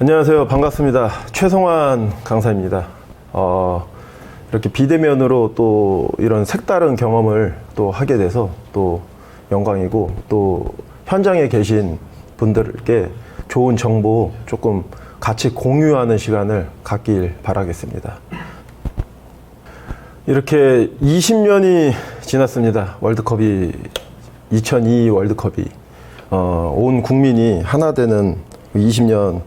안녕하세요. 반갑습니다. 최성환 강사입니다. 이렇게 비대면으로 또 이런 색다른 경험을 또 하게 돼서 또 영광이고, 또 현장에 계신 분들께 좋은 정보 조금 같이 공유하는 시간을 갖길 바라겠습니다. 이렇게 20년이 지났습니다. 월드컵이 2002 월드컵이 온 국민이 하나 되는 20년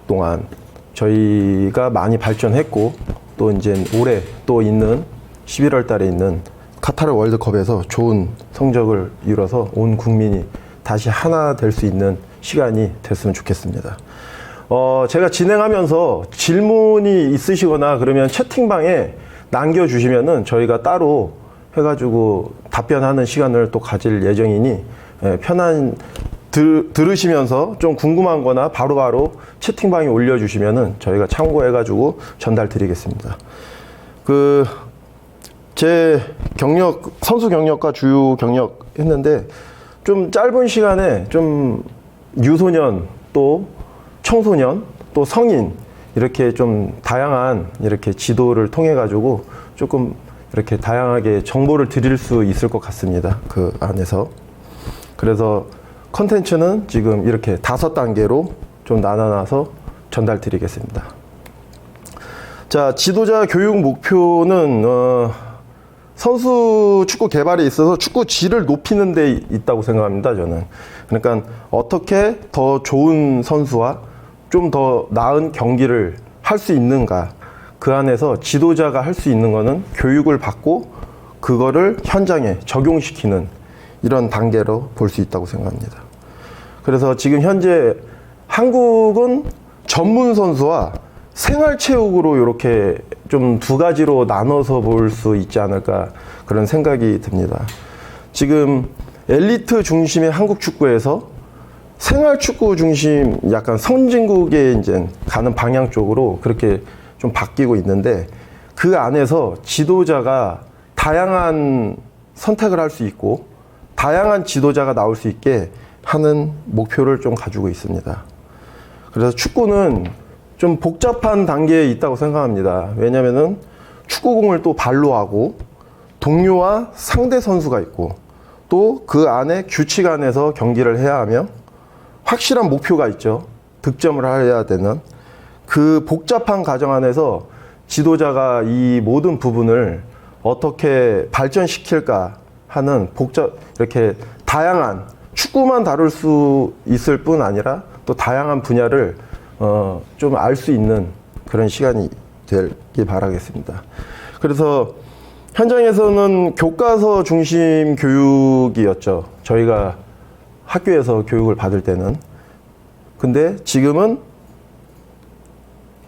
동안 저희가 많이 발전했고, 또 이제 올해 또 있는 11월 달에 있는 카타르 월드컵에서 좋은 성적을 이뤄서 온 국민이 다시 하나 될 수 있는 시간이 됐으면 좋겠습니다. 제가 진행하면서 질문이 있으시거나 그러면 채팅방에 남겨주시면은 저희가 따로 해가지고 답변하는 시간을 또 가질 예정이니, 편한 들으시면서 좀 궁금한 거나 바로바로 채팅방에 올려주시면은 저희가 참고해가지고 전달 드리겠습니다. 제 경력, 선수 경력과 주요 경력 했는데, 좀 짧은 시간에 좀 유소년, 또 청소년, 또 성인, 이렇게 좀 다양한 이렇게 지도를 통해가지고 조금 이렇게 다양하게 정보를 드릴 수 있을 것 같습니다. 그 안에서. 그래서 컨텐츠는 지금 이렇게 5단계로 좀 나눠놔서 전달 드리겠습니다. 자, 지도자 교육 목표는 선수 축구 개발에 있어서 축구 질을 높이는 데 있다고 생각합니다, 저는. 그러니까 어떻게 더 좋은 선수와 좀 더 나은 경기를 할 수 있는가, 그 안에서 지도자가 할 수 있는 거는 교육을 받고 그거를 현장에 적용시키는 이런 단계로 볼 수 있다고 생각합니다. 그래서 지금 현재 한국은 전문 선수와 생활체육으로 이렇게 좀 두 가지로 나눠서 볼 수 있지 않을까, 그런 생각이 듭니다. 지금 엘리트 중심의 한국 축구에서 생활축구 중심, 약간 선진국에 이제 가는 방향 쪽으로 그렇게 좀 바뀌고 있는데, 그 안에서 지도자가 다양한 선택을 할 수 있고 다양한 지도자가 나올 수 있게 하는 목표를 좀 가지고 있습니다. 그래서 축구는 좀 복잡한 단계에 있다고 생각합니다. 왜냐면은 축구공을 또 발로 하고 동료와 상대 선수가 있고, 또 그 안에 규칙 안에서 경기를 해야 하며 확실한 목표가 있죠. 득점을 해야 되는 그 복잡한 과정 안에서 지도자가 이 모든 부분을 어떻게 발전시킬까 하는 이렇게 다양한, 축구만 다룰 수 있을 뿐 아니라 또 다양한 분야를 좀 알 수 있는 그런 시간이 되길 바라겠습니다. 그래서 현장에서는 교과서 중심 교육이었죠. 저희가 학교에서 교육을 받을 때는. 근데 지금은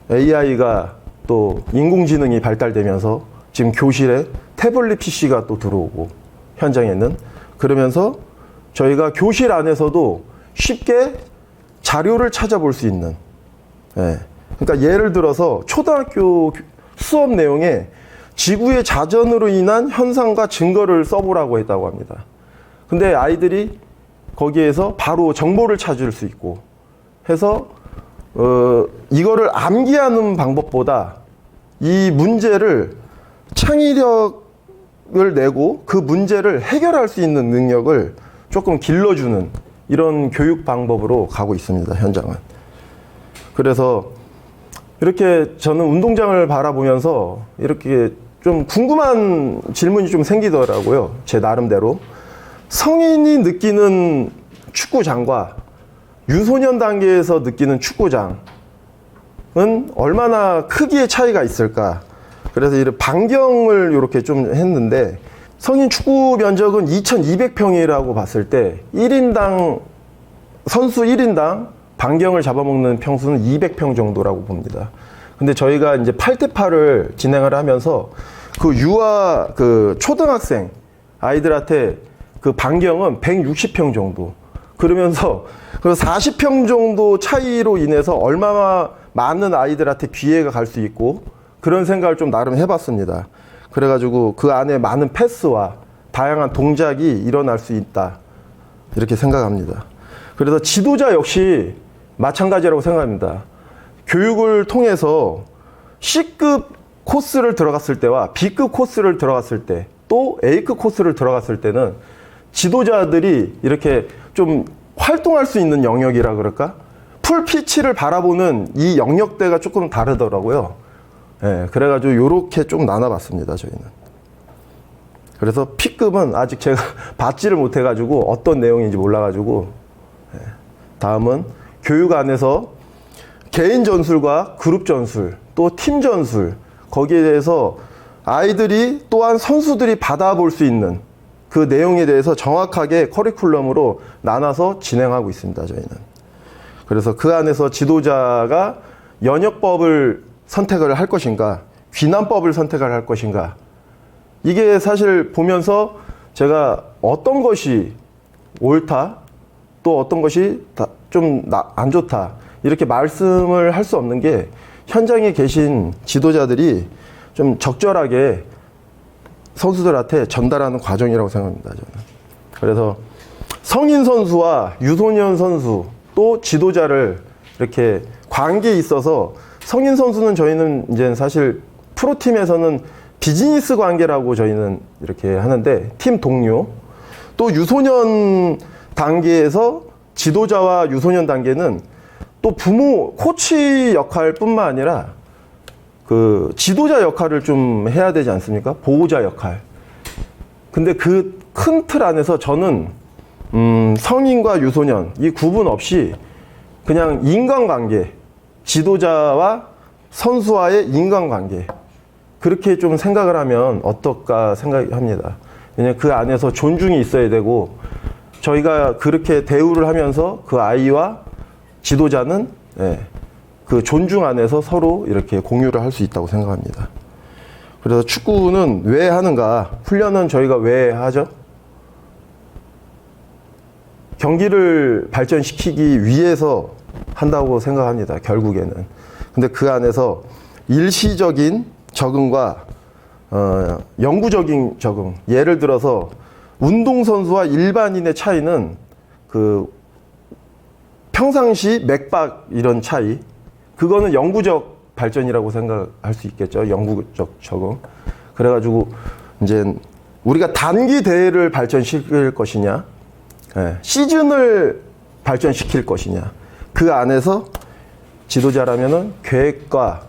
AI가 또 인공지능이 발달되면서 지금 교실에 태블릿 PC가 또 들어오고, 현장에는 그러면서 저희가 교실 안에서도 쉽게 자료를 찾아볼 수 있는, 그러니까 예를 들어서 초등학교 수업 내용에 지구의 자전으로 인한 현상과 증거를 써보라고 했다고 합니다. 근데 아이들이 거기에서 바로 정보를 찾을 수 있고 해서 이거를 암기하는 방법보다 이 문제를 창의력을 내고 그 문제를 해결할 수 있는 능력을 조금 길러주는 이런 교육 방법으로 가고 있습니다, 현장은. 그래서 이렇게 저는 운동장을 바라보면서 이렇게 좀 궁금한 질문이 좀 생기더라고요, 제 나름대로. 성인이 느끼는 축구장과 유소년 단계에서 느끼는 축구장은 얼마나 크기의 차이가 있을까. 그래서 이런 반경을 이렇게 좀 했는데, 성인 축구 면적은 2200평이라고 봤을 때 1인당, 선수 1인당 반경을 잡아먹는 평수는 200평 정도라고 봅니다. 근데 저희가 이제 8대8을 진행을 하면서 그 초등학생 아이들한테 그 반경은 160평 정도. 그러면서 그 40평 정도 차이로 인해서 얼마나 많은 아이들한테 기회가 갈 수 있고, 그런 생각을 좀 나름 해봤습니다. 그래가지고 그 안에 많은 패스와 다양한 동작이 일어날 수 있다, 이렇게 생각합니다. 그래서 지도자 역시 마찬가지라고 생각합니다. 교육을 통해서 C급 코스를 들어갔을 때와 B급 코스를 들어갔을 때, 또 A급 코스를 들어갔을 때는 지도자들이 이렇게 좀 활동할 수 있는 영역이라 그럴까? 풀피치를 바라보는 이 영역대가 조금 다르더라고요. 예, 그래가지고 요렇게 좀 나눠봤습니다, 저희는. 그래서 P급은 아직 제가 받지를 못해가지고 어떤 내용인지 몰라가지고, 예, 다음은 교육 안에서 개인 전술과 그룹 전술, 또 팀 전술, 거기에 대해서 아이들이 또한 선수들이 받아볼 수 있는 그 내용에 대해서 정확하게 커리큘럼으로 나눠서 진행하고 있습니다, 저희는. 그래서 그 안에서 지도자가 연역법을 선택을 할 것인가, 귀남법을 선택을 할 것인가, 이게 사실 보면서 제가 어떤 것이 옳다, 또 어떤 것이 좀 안 좋다, 이렇게 말씀을 할 수 없는 게 현장에 계신 지도자들이 좀 적절하게 선수들한테 전달하는 과정이라고 생각합니다, 저는. 그래서 성인 선수와 유소년 선수, 또 지도자를 이렇게 관계에 있어서 성인 선수는 저희는 이제 사실 프로팀에서는 비즈니스 관계라고 저희는 이렇게 하는데, 팀 동료, 또 유소년 단계에서 지도자와 유소년 단계는 또 부모, 코치 역할뿐만 아니라 그 지도자 역할을 좀 해야 되지 않습니까? 보호자 역할. 근데 그 큰 틀 안에서 저는 성인과 유소년 이 구분 없이 그냥 인간관계, 지도자와 선수와의 인간관계, 그렇게 좀 생각을 하면 어떨까 생각합니다. 왜냐하면 그 안에서 존중이 있어야 되고, 저희가 그렇게 대우를 하면서 그 아이와 지도자는, 예, 그 존중 안에서 서로 이렇게 공유를 할 수 있다고 생각합니다. 그래서 축구는 왜 하는가? 훈련은 저희가 왜 하죠? 경기를 발전시키기 위해서 한다고 생각합니다, 결국에는. 근데 그 안에서 일시적인 적응과 영구적인 적응. 예를 들어서 운동선수와 일반인의 차이는 그 평상시 맥박 이런 차이, 그거는 영구적 발전이라고 생각할 수 있겠죠. 영구적 적응. 그래가지고 이제 우리가 단기 대회를 발전시킬 것이냐, 예, 시즌을 발전시킬 것이냐, 그 안에서 지도자라면은 계획과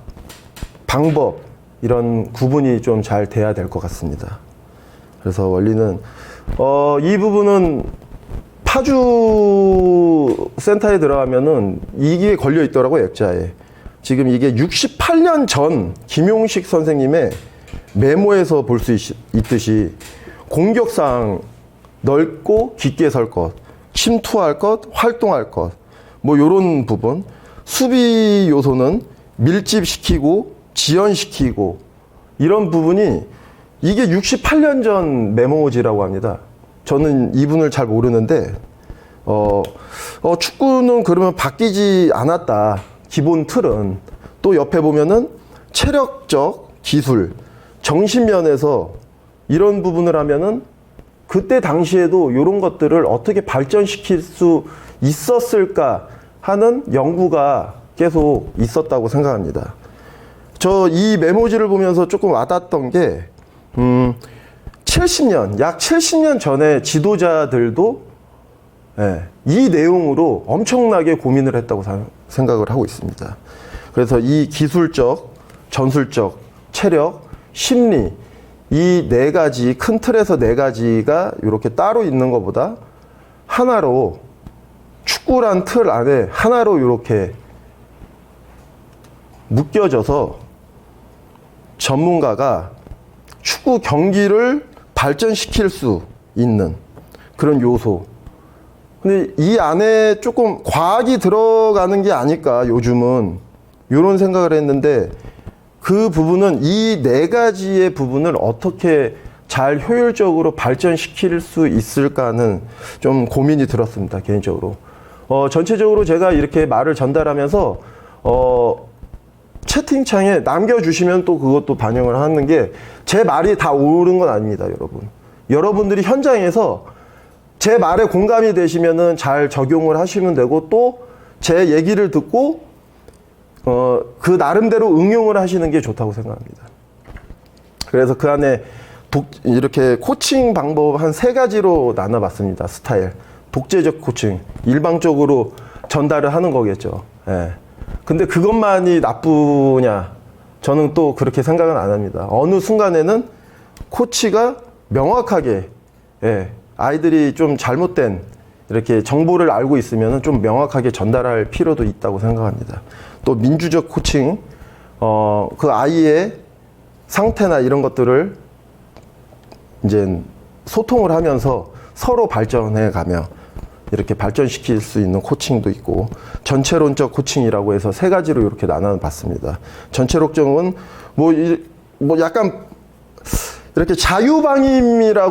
방법, 이런 구분이 좀 잘 돼야 될 것 같습니다. 그래서 원리는 이 부분은 파주 센터에 들어가면은 이게 걸려 있더라고요, 액자에. 지금 이게 68년 전 김용식 선생님의 메모에서 볼 수 있듯이 공격상 넓고 깊게 설 것, 침투할 것, 활동할 것, 뭐 요런 부분, 수비 요소는 밀집시키고 지연시키고, 이런 부분이 이게 68년 전 메모지라고 합니다. 저는 이분을 잘 모르는데 축구는 그러면 바뀌지 않았다, 기본 틀은. 또 옆에 보면은 체력적, 기술, 정신면에서 이런 부분을 하면은 그때 당시에도 이런 것들을 어떻게 발전시킬 수 있었을까 하는 연구가 계속 있었다고 생각합니다. 저 이 메모지를 보면서 조금 와닿았던 게 70년, 약 70년 전에 지도자들도, 예, 이 내용으로 엄청나게 고민을 했다고 생각을 하고 있습니다. 그래서 이 기술적, 전술적, 체력, 심리, 이 네 가지, 큰 틀에서 네 가지가 이렇게 따로 있는 것보다 하나로, 축구란 틀 안에 하나로 이렇게 묶여져서 전문가가 축구 경기를 발전시킬 수 있는 그런 요소. 근데 이 안에 조금 과학이 들어가는 게 아닐까, 요즘은. 이런 생각을 했는데, 그 부분은 이 네 가지의 부분을 어떻게 잘 효율적으로 발전시킬 수 있을까 하는 좀 고민이 들었습니다, 개인적으로. 전체적으로 제가 이렇게 말을 전달하면서, 채팅창에 남겨주시면 또 그것도 반영을 하는 게, 제 말이 다 옳은 건 아닙니다, 여러분. 여러분들이 현장에서 제 말에 공감이 되시면은 잘 적용을 하시면 되고, 또 제 얘기를 듣고 그 나름대로 응용을 하시는 게 좋다고 생각합니다. 그래서 그 안에 이렇게 코칭 방법 한 3가지로 나눠봤습니다. 스타일. 독재적 코칭. 일방적으로 전달을 하는 거겠죠. 예. 근데 그것만이 나쁘냐? 저는 또 그렇게 생각은 안 합니다. 어느 순간에는 코치가 명확하게, 예, 아이들이 좀 잘못된 이렇게 정보를 알고 있으면 좀 명확하게 전달할 필요도 있다고 생각합니다. 또 민주적 코칭, 그 아이의 상태나 이런 것들을 이제 소통을 하면서 서로 발전해 가며 이렇게 발전시킬 수 있는 코칭도 있고, 전체론적 코칭이라고 해서 3가지로 이렇게 나눠봤습니다. 전체론적은 뭐 약간 이렇게 자유방임이라고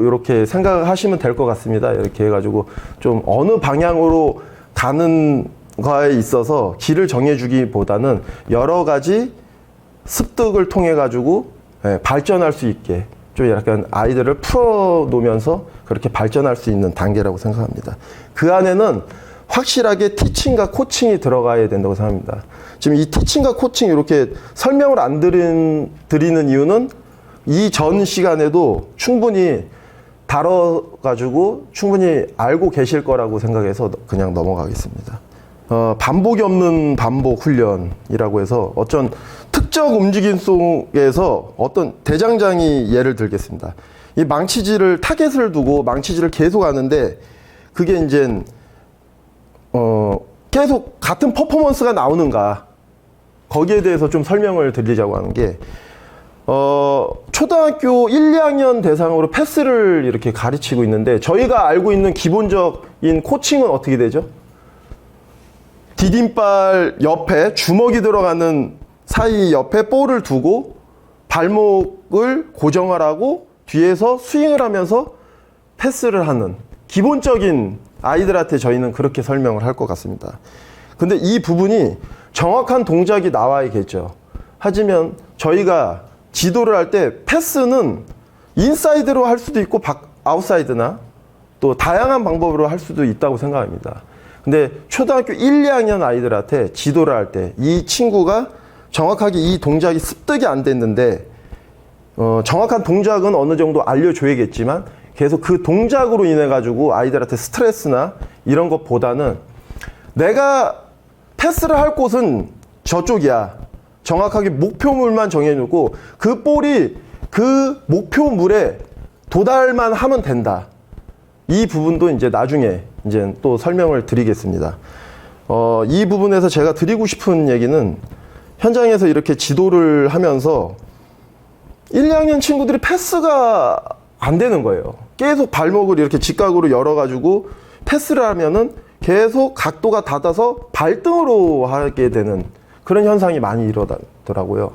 이렇게 생각하시면 될 것 같습니다. 이렇게 해가지고 좀 어느 방향으로 가는 거에 있어서 길을 정해주기보다는 여러 가지 습득을 통해 가지고 발전할 수 있게 좀 약간 아이들을 풀어놓으면서 그렇게 발전할 수 있는 단계라고 생각합니다. 그 안에는 확실하게 티칭과 코칭이 들어가야 된다고 생각합니다. 지금 이 티칭과 코칭 이렇게 설명을 안 드리는 이유는 이전 시간에도 충분히 다뤄가지고 충분히 알고 계실 거라고 생각해서 그냥 넘어가겠습니다. 반복이 없는 반복 훈련이라고 해서 어떤 특정 움직임 속에서 어떤 대장장이 예를 들겠습니다. 이 망치질을 타겟을 두고 망치질을 계속 하는데 그게 이제 계속 같은 퍼포먼스가 나오는가, 거기에 대해서 좀 설명을 드리자고 하는 게, 초등학교 1, 2학년 대상으로 패스를 이렇게 가르치고 있는데 저희가 알고 있는 기본적인 코칭은 어떻게 되죠? 디딤발 옆에 주먹이 들어가는 사이 옆에 볼을 두고 발목을 고정을 하고 뒤에서 스윙을 하면서 패스를 하는 기본적인, 아이들한테 저희는 그렇게 설명을 할 것 같습니다. 근데 이 부분이 정확한 동작이 나와야겠죠. 하지만 저희가 지도를 할 때 패스는 인사이드로 할 수도 있고 아웃사이드나 또 다양한 방법으로 할 수도 있다고 생각합니다. 근데 초등학교 1, 2학년 아이들한테 지도를 할 때 이 친구가 정확하게 이 동작이 습득이 안 됐는데 정확한 동작은 어느 정도 알려줘야겠지만 계속 그 동작으로 인해 가지고 아이들한테 스트레스나 이런 것보다는 내가 패스를 할 곳은 저쪽이야, 정확하게 목표물만 정해놓고 그 볼이 그 목표물에 도달만 하면 된다. 이 부분도 이제 나중에 이제 또 설명을 드리겠습니다. 이 부분에서 제가 드리고 싶은 얘기는 현장에서 이렇게 지도를 하면서 1, 2학년 친구들이 패스가 안 되는 거예요. 계속 발목을 이렇게 직각으로 열어가지고 패스를 하면은 계속 각도가 닫아서 발등으로 하게 되는 그런 현상이 많이 일어나더라고요.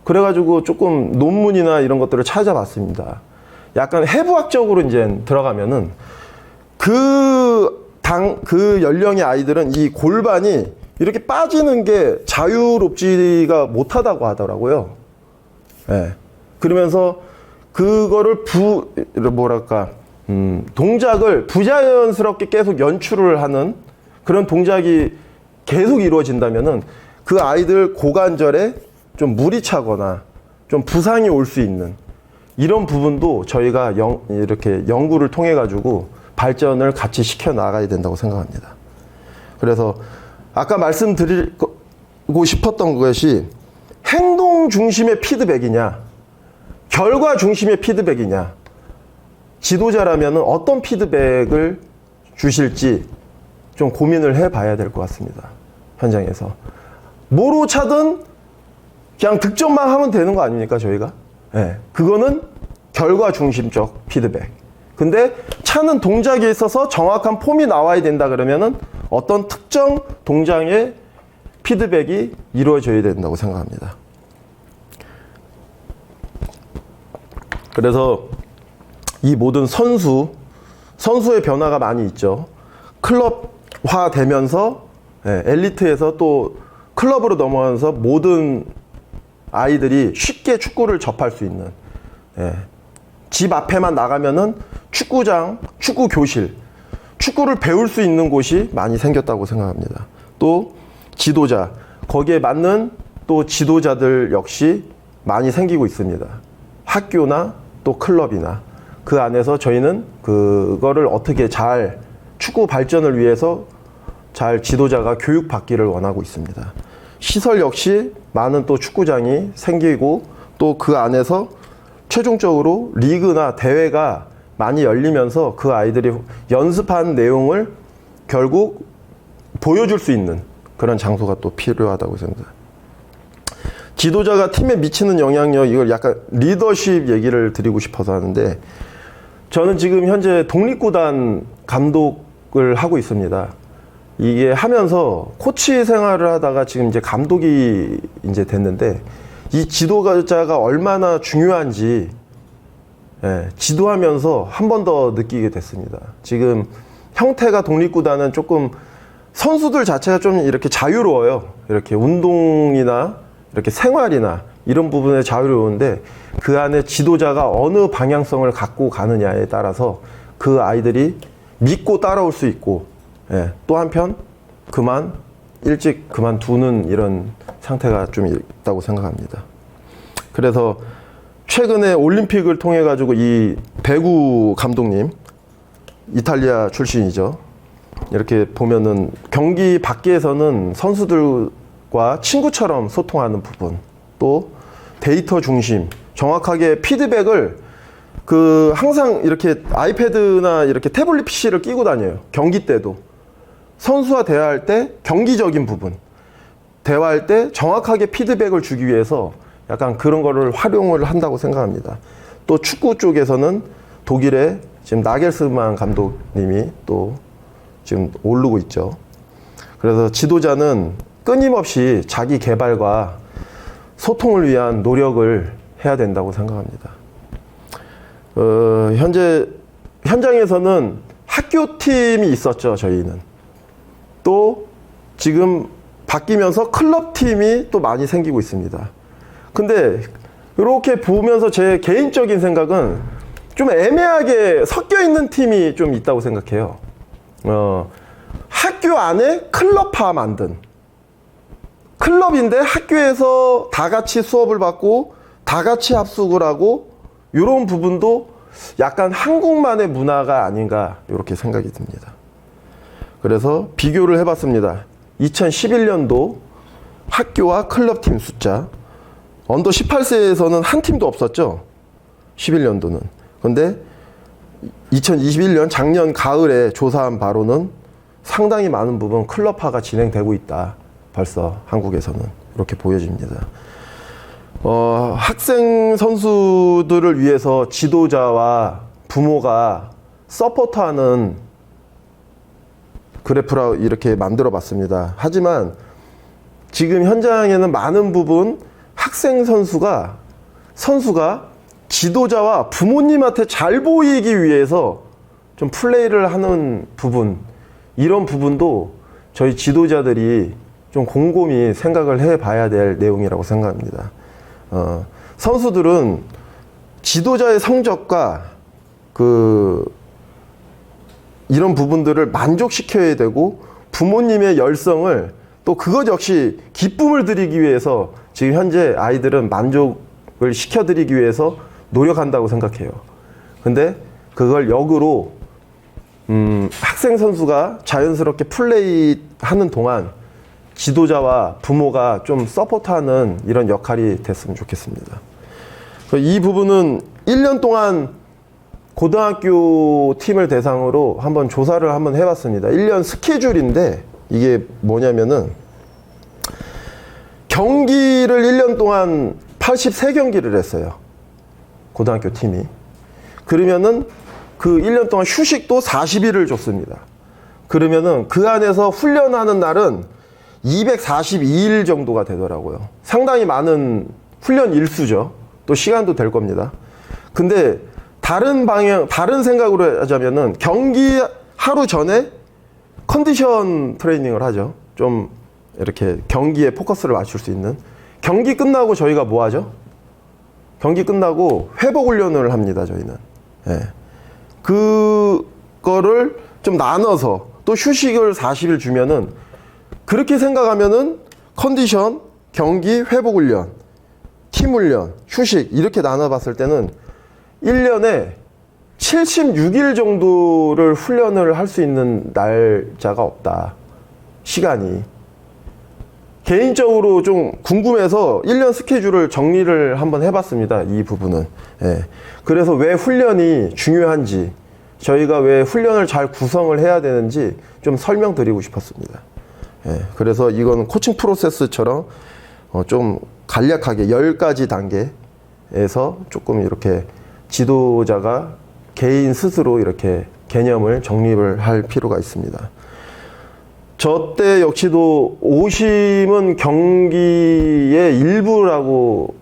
그래가지고 조금 논문이나 이런 것들을 찾아봤습니다. 약간 해부학적으로 이제 들어가면은 그 연령의 아이들은 이 골반이 이렇게 빠지는 게 자유롭지가 못하다고 하더라고요. 예. 그러면서 그거를 동작을 부자연스럽게 계속 연출을 하는 그런 동작이 계속 이루어진다면은 그 아이들 고관절에 좀 물이 차거나 좀 부상이 올 수 있는 이런 부분도 저희가 이렇게 연구를 통해 가지고 발전을 같이 시켜 나가야 된다고 생각합니다. 그래서 아까 말씀드리고 싶었던 것이 행동 중심의 피드백이냐, 결과 중심의 피드백이냐, 지도자라면 어떤 피드백을 주실지 좀 고민을 해봐야 될 것 같습니다. 현장에서 뭐로 차든 그냥 득점만 하면 되는 거 아닙니까, 저희가? 네, 그거는 결과 중심적 피드백. 근데 차는 동작에 있어서 정확한 폼이 나와야 된다 그러면은 어떤 특정 동작의 피드백이 이루어져야 된다고 생각합니다. 그래서 이 모든 선수의 변화가 많이 있죠. 클럽화 되면서 엘리트에서 또 클럽으로 넘어가면서 모든 아이들이 쉽게 축구를 접할 수 있는, 집 앞에만 나가면은 축구장, 축구 교실, 축구를 배울 수 있는 곳이 많이 생겼다고 생각합니다. 또 지도자, 거기에 맞는 또 지도자들 역시 많이 생기고 있습니다. 학교나 또 클럽이나 그 안에서 저희는 그거를 어떻게 잘 축구 발전을 위해서 잘 지도자가 교육받기를 원하고 있습니다. 시설 역시 많은 또 축구장이 생기고 또 그 안에서 최종적으로 리그나 대회가 많이 열리면서 그 아이들이 연습한 내용을 결국 보여줄 수 있는 그런 장소가 또 필요하다고 생각합니다. 지도자가 팀에 미치는 영향력, 이걸 약간 리더십 얘기를 드리고 싶어서 하는데, 저는 지금 현재 독립구단 감독을 하고 있습니다. 이게 하면서 코치 생활을 하다가 지금 이제 감독이 이제 됐는데, 이 지도자가 얼마나 중요한지, 예, 지도하면서 한 번 더 느끼게 됐습니다. 지금 형태가 독립구단은 조금 선수들 자체가 좀 이렇게 자유로워요. 이렇게 운동이나 이렇게 생활이나 이런 부분에 자유로운데, 그 안에 지도자가 어느 방향성을 갖고 가느냐에 따라서 그 아이들이 믿고 따라올 수 있고, 예, 또 한편 일찍 그만두는 이런 상태가 좀 있다고 생각합니다. 그래서 최근에 올림픽을 통해 가지고 이 배구 감독님, 이탈리아 출신이죠. 이렇게 보면은 경기 밖에서는 선수들과 친구처럼 소통하는 부분, 또 데이터 중심, 정확하게 피드백을 항상 이렇게 아이패드나 이렇게 태블릿 PC를 끼고 다녀요. 경기 때도. 선수와 대화할 때 경기적인 부분, 대화할 때 정확하게 피드백을 주기 위해서 약간 그런 거를 활용을 한다고 생각합니다. 또 축구 쪽에서는 독일의 지금 나겔스만 감독님이 또 지금 오르고 있죠. 그래서 지도자는 끊임없이 자기 개발과 소통을 위한 노력을 해야 된다고 생각합니다. 현재 현장에서는 학교팀이 있었죠, 저희는. 또 지금 바뀌면서 클럽팀이 또 많이 생기고 있습니다. 근데 이렇게 보면서 제 개인적인 생각은 좀 애매하게 섞여 있는 팀이 좀 있다고 생각해요. 학교 안에 클럽화 만든, 클럽인데 학교에서 다 같이 수업을 받고 다 같이 합숙을 하고, 이런 부분도 약간 한국만의 문화가 아닌가 이렇게 생각이 듭니다. 그래서 비교를 해봤습니다. 2011년도 학교와 클럽팀 숫자, 언더 18세에서는 한 팀도 없었죠. 11년도는. 근데 2021년 작년 가을에 조사한 바로는 상당히 많은 부분 클럽화가 진행되고 있다. 벌써 한국에서는 이렇게 보여집니다. 학생 선수들을 위해서 지도자와 부모가 서포트하는 그래프라 이렇게 만들어 봤습니다. 하지만 지금 현장에는 많은 부분 학생 선수가 지도자와 부모님한테 잘 보이기 위해서 좀 플레이를 하는 부분, 이런 부분도 저희 지도자들이 좀 곰곰이 생각을 해봐야 될 내용이라고 생각합니다. 선수들은 지도자의 성적과 이런 부분들을 만족시켜야 되고, 부모님의 열성을 또 그것 역시 기쁨을 드리기 위해서 지금 현재 아이들은 만족을 시켜드리기 위해서 노력한다고 생각해요. 근데 그걸 역으로 학생 선수가 자연스럽게 플레이하는 동안 지도자와 부모가 좀 서포트하는 이런 역할이 됐으면 좋겠습니다. 이 부분은 1년 동안 고등학교 팀을 대상으로 한번 조사를 한번 해봤습니다. 1년 스케줄인데, 이게 뭐냐면은 경기를 1년 동안 83경기를 했어요. 고등학교 팀이. 그러면은 그 1년 동안 휴식도 40일을 줬습니다. 그러면은 그 안에서 훈련하는 날은 242일 정도가 되더라고요. 상당히 많은 훈련 일수죠. 또 시간도 될 겁니다. 근데 다른 생각으로 하자면은 경기 하루 전에 컨디션 트레이닝을 하죠. 좀 이렇게 경기에 포커스를 맞출 수 있는. 경기 끝나고 저희가 뭐 하죠? 경기 끝나고 회복 훈련을 합니다, 저희는. 예. 그거를 좀 나눠서 또 휴식을 40일 주면은 그렇게 생각하면은 컨디션, 경기, 회복 훈련, 팀 훈련, 휴식 이렇게 나눠봤을 때는 1년에 76일 정도를 훈련을 할 수 있는 날짜가 없다. 시간이. 개인적으로 좀 궁금해서 1년 스케줄을 정리를 한번 해봤습니다. 이 부분은. 예. 그래서 왜 훈련이 중요한지, 저희가 왜 훈련을 잘 구성을 해야 되는지 좀 설명드리고 싶었습니다. 예. 그래서 이건 코칭 프로세스처럼 좀 간략하게 10가지 단계에서 조금 이렇게 지도자가 개인 스스로 이렇게 개념을 정립을 할 필요가 있습니다. 저 때 역시도 오심은 경기의 일부라고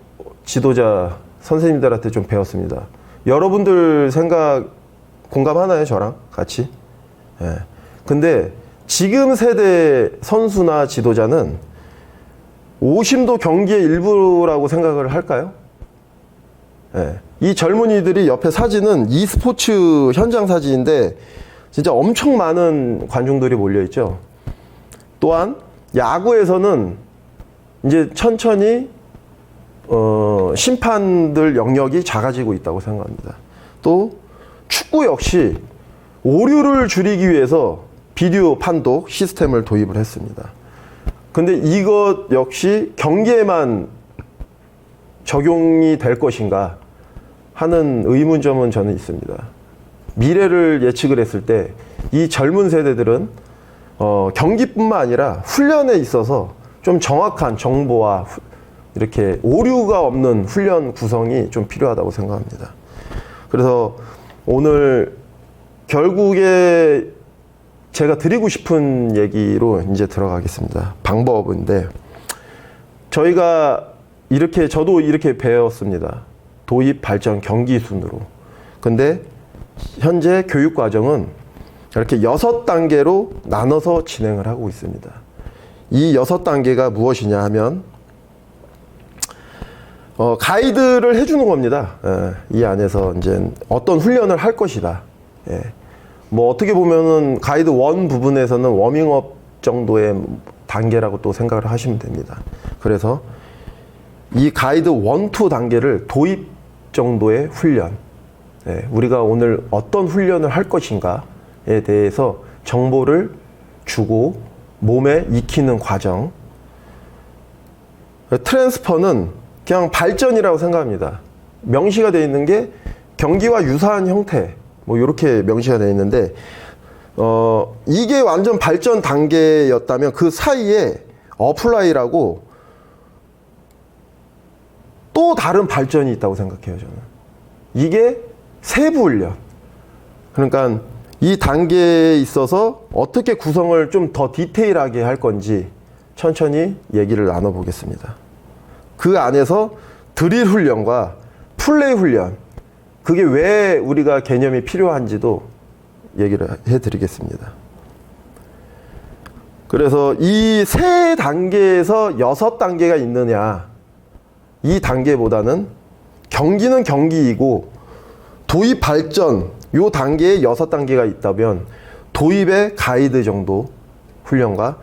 지도자 선생님들한테 좀 배웠습니다. 여러분들 생각 공감하나요? 저랑 같이? 예. 근데 지금 세대 선수나 지도자는 오심도 경기의 일부라고 생각을 할까요? 예. 이 젊은이들이 옆에 사진은 e스포츠 현장 사진인데 진짜 엄청 많은 관중들이 몰려있죠. 또한 야구에서는 이제 천천히 심판들 영역이 작아지고 있다고 생각합니다. 또 축구 역시 오류를 줄이기 위해서 비디오 판독 시스템을 도입을 했습니다. 근데 이것 역시 경기에만 적용이 될 것인가 하는 의문점은 저는 있습니다. 미래를 예측을 했을 때 이 젊은 세대들은 경기뿐만 아니라 훈련에 있어서 좀 정확한 정보와 이렇게 오류가 없는 훈련 구성이 좀 필요하다고 생각합니다. 그래서 오늘 결국에 제가 드리고 싶은 얘기로 이제 들어가겠습니다. 방법인데 저희가 이렇게 저도 이렇게 배웠습니다. 도입, 발전, 경기 순으로. 근데 현재 교육 과정은 이렇게 6단계로 나눠서 진행을 하고 있습니다. 이 6단계가 무엇이냐 하면 가이드를 해주는 겁니다. 이 안에서 이제 어떤 훈련을 할 것이다. 예. 뭐 어떻게 보면은 가이드 1 부분에서는 워밍업 정도의 단계라고 또 생각을 하시면 됩니다. 그래서 이 가이드 1, 2 단계를 도입 정도의 훈련, 예, 우리가 오늘 어떤 훈련을 할 것인가에 대해서 정보를 주고 몸에 익히는 과정. 트랜스퍼는 그냥 발전이라고 생각합니다. 명시가 되어 있는 게 경기와 유사한 형태, 뭐 이렇게 명시가 되어 있는데 이게 완전 발전 단계였다면 그 사이에 어플라이라고 또 다른 발전이 있다고 생각해요. 저는 이게 세부 훈련. 그러니까 이 단계에 있어서 어떻게 구성을 좀 더 디테일하게 할 건지 천천히 얘기를 나눠보겠습니다. 그 안에서 드릴 훈련과 플레이 훈련, 그게 왜 우리가 개념이 필요한지도 얘기를 해드리겠습니다. 그래서 이 세 단계에서 6단계가 있느냐, 이 단계보다는 경기는 경기이고 도입 발전 요 단계에 6단계가 있다면 도입의 가이드 정도 훈련과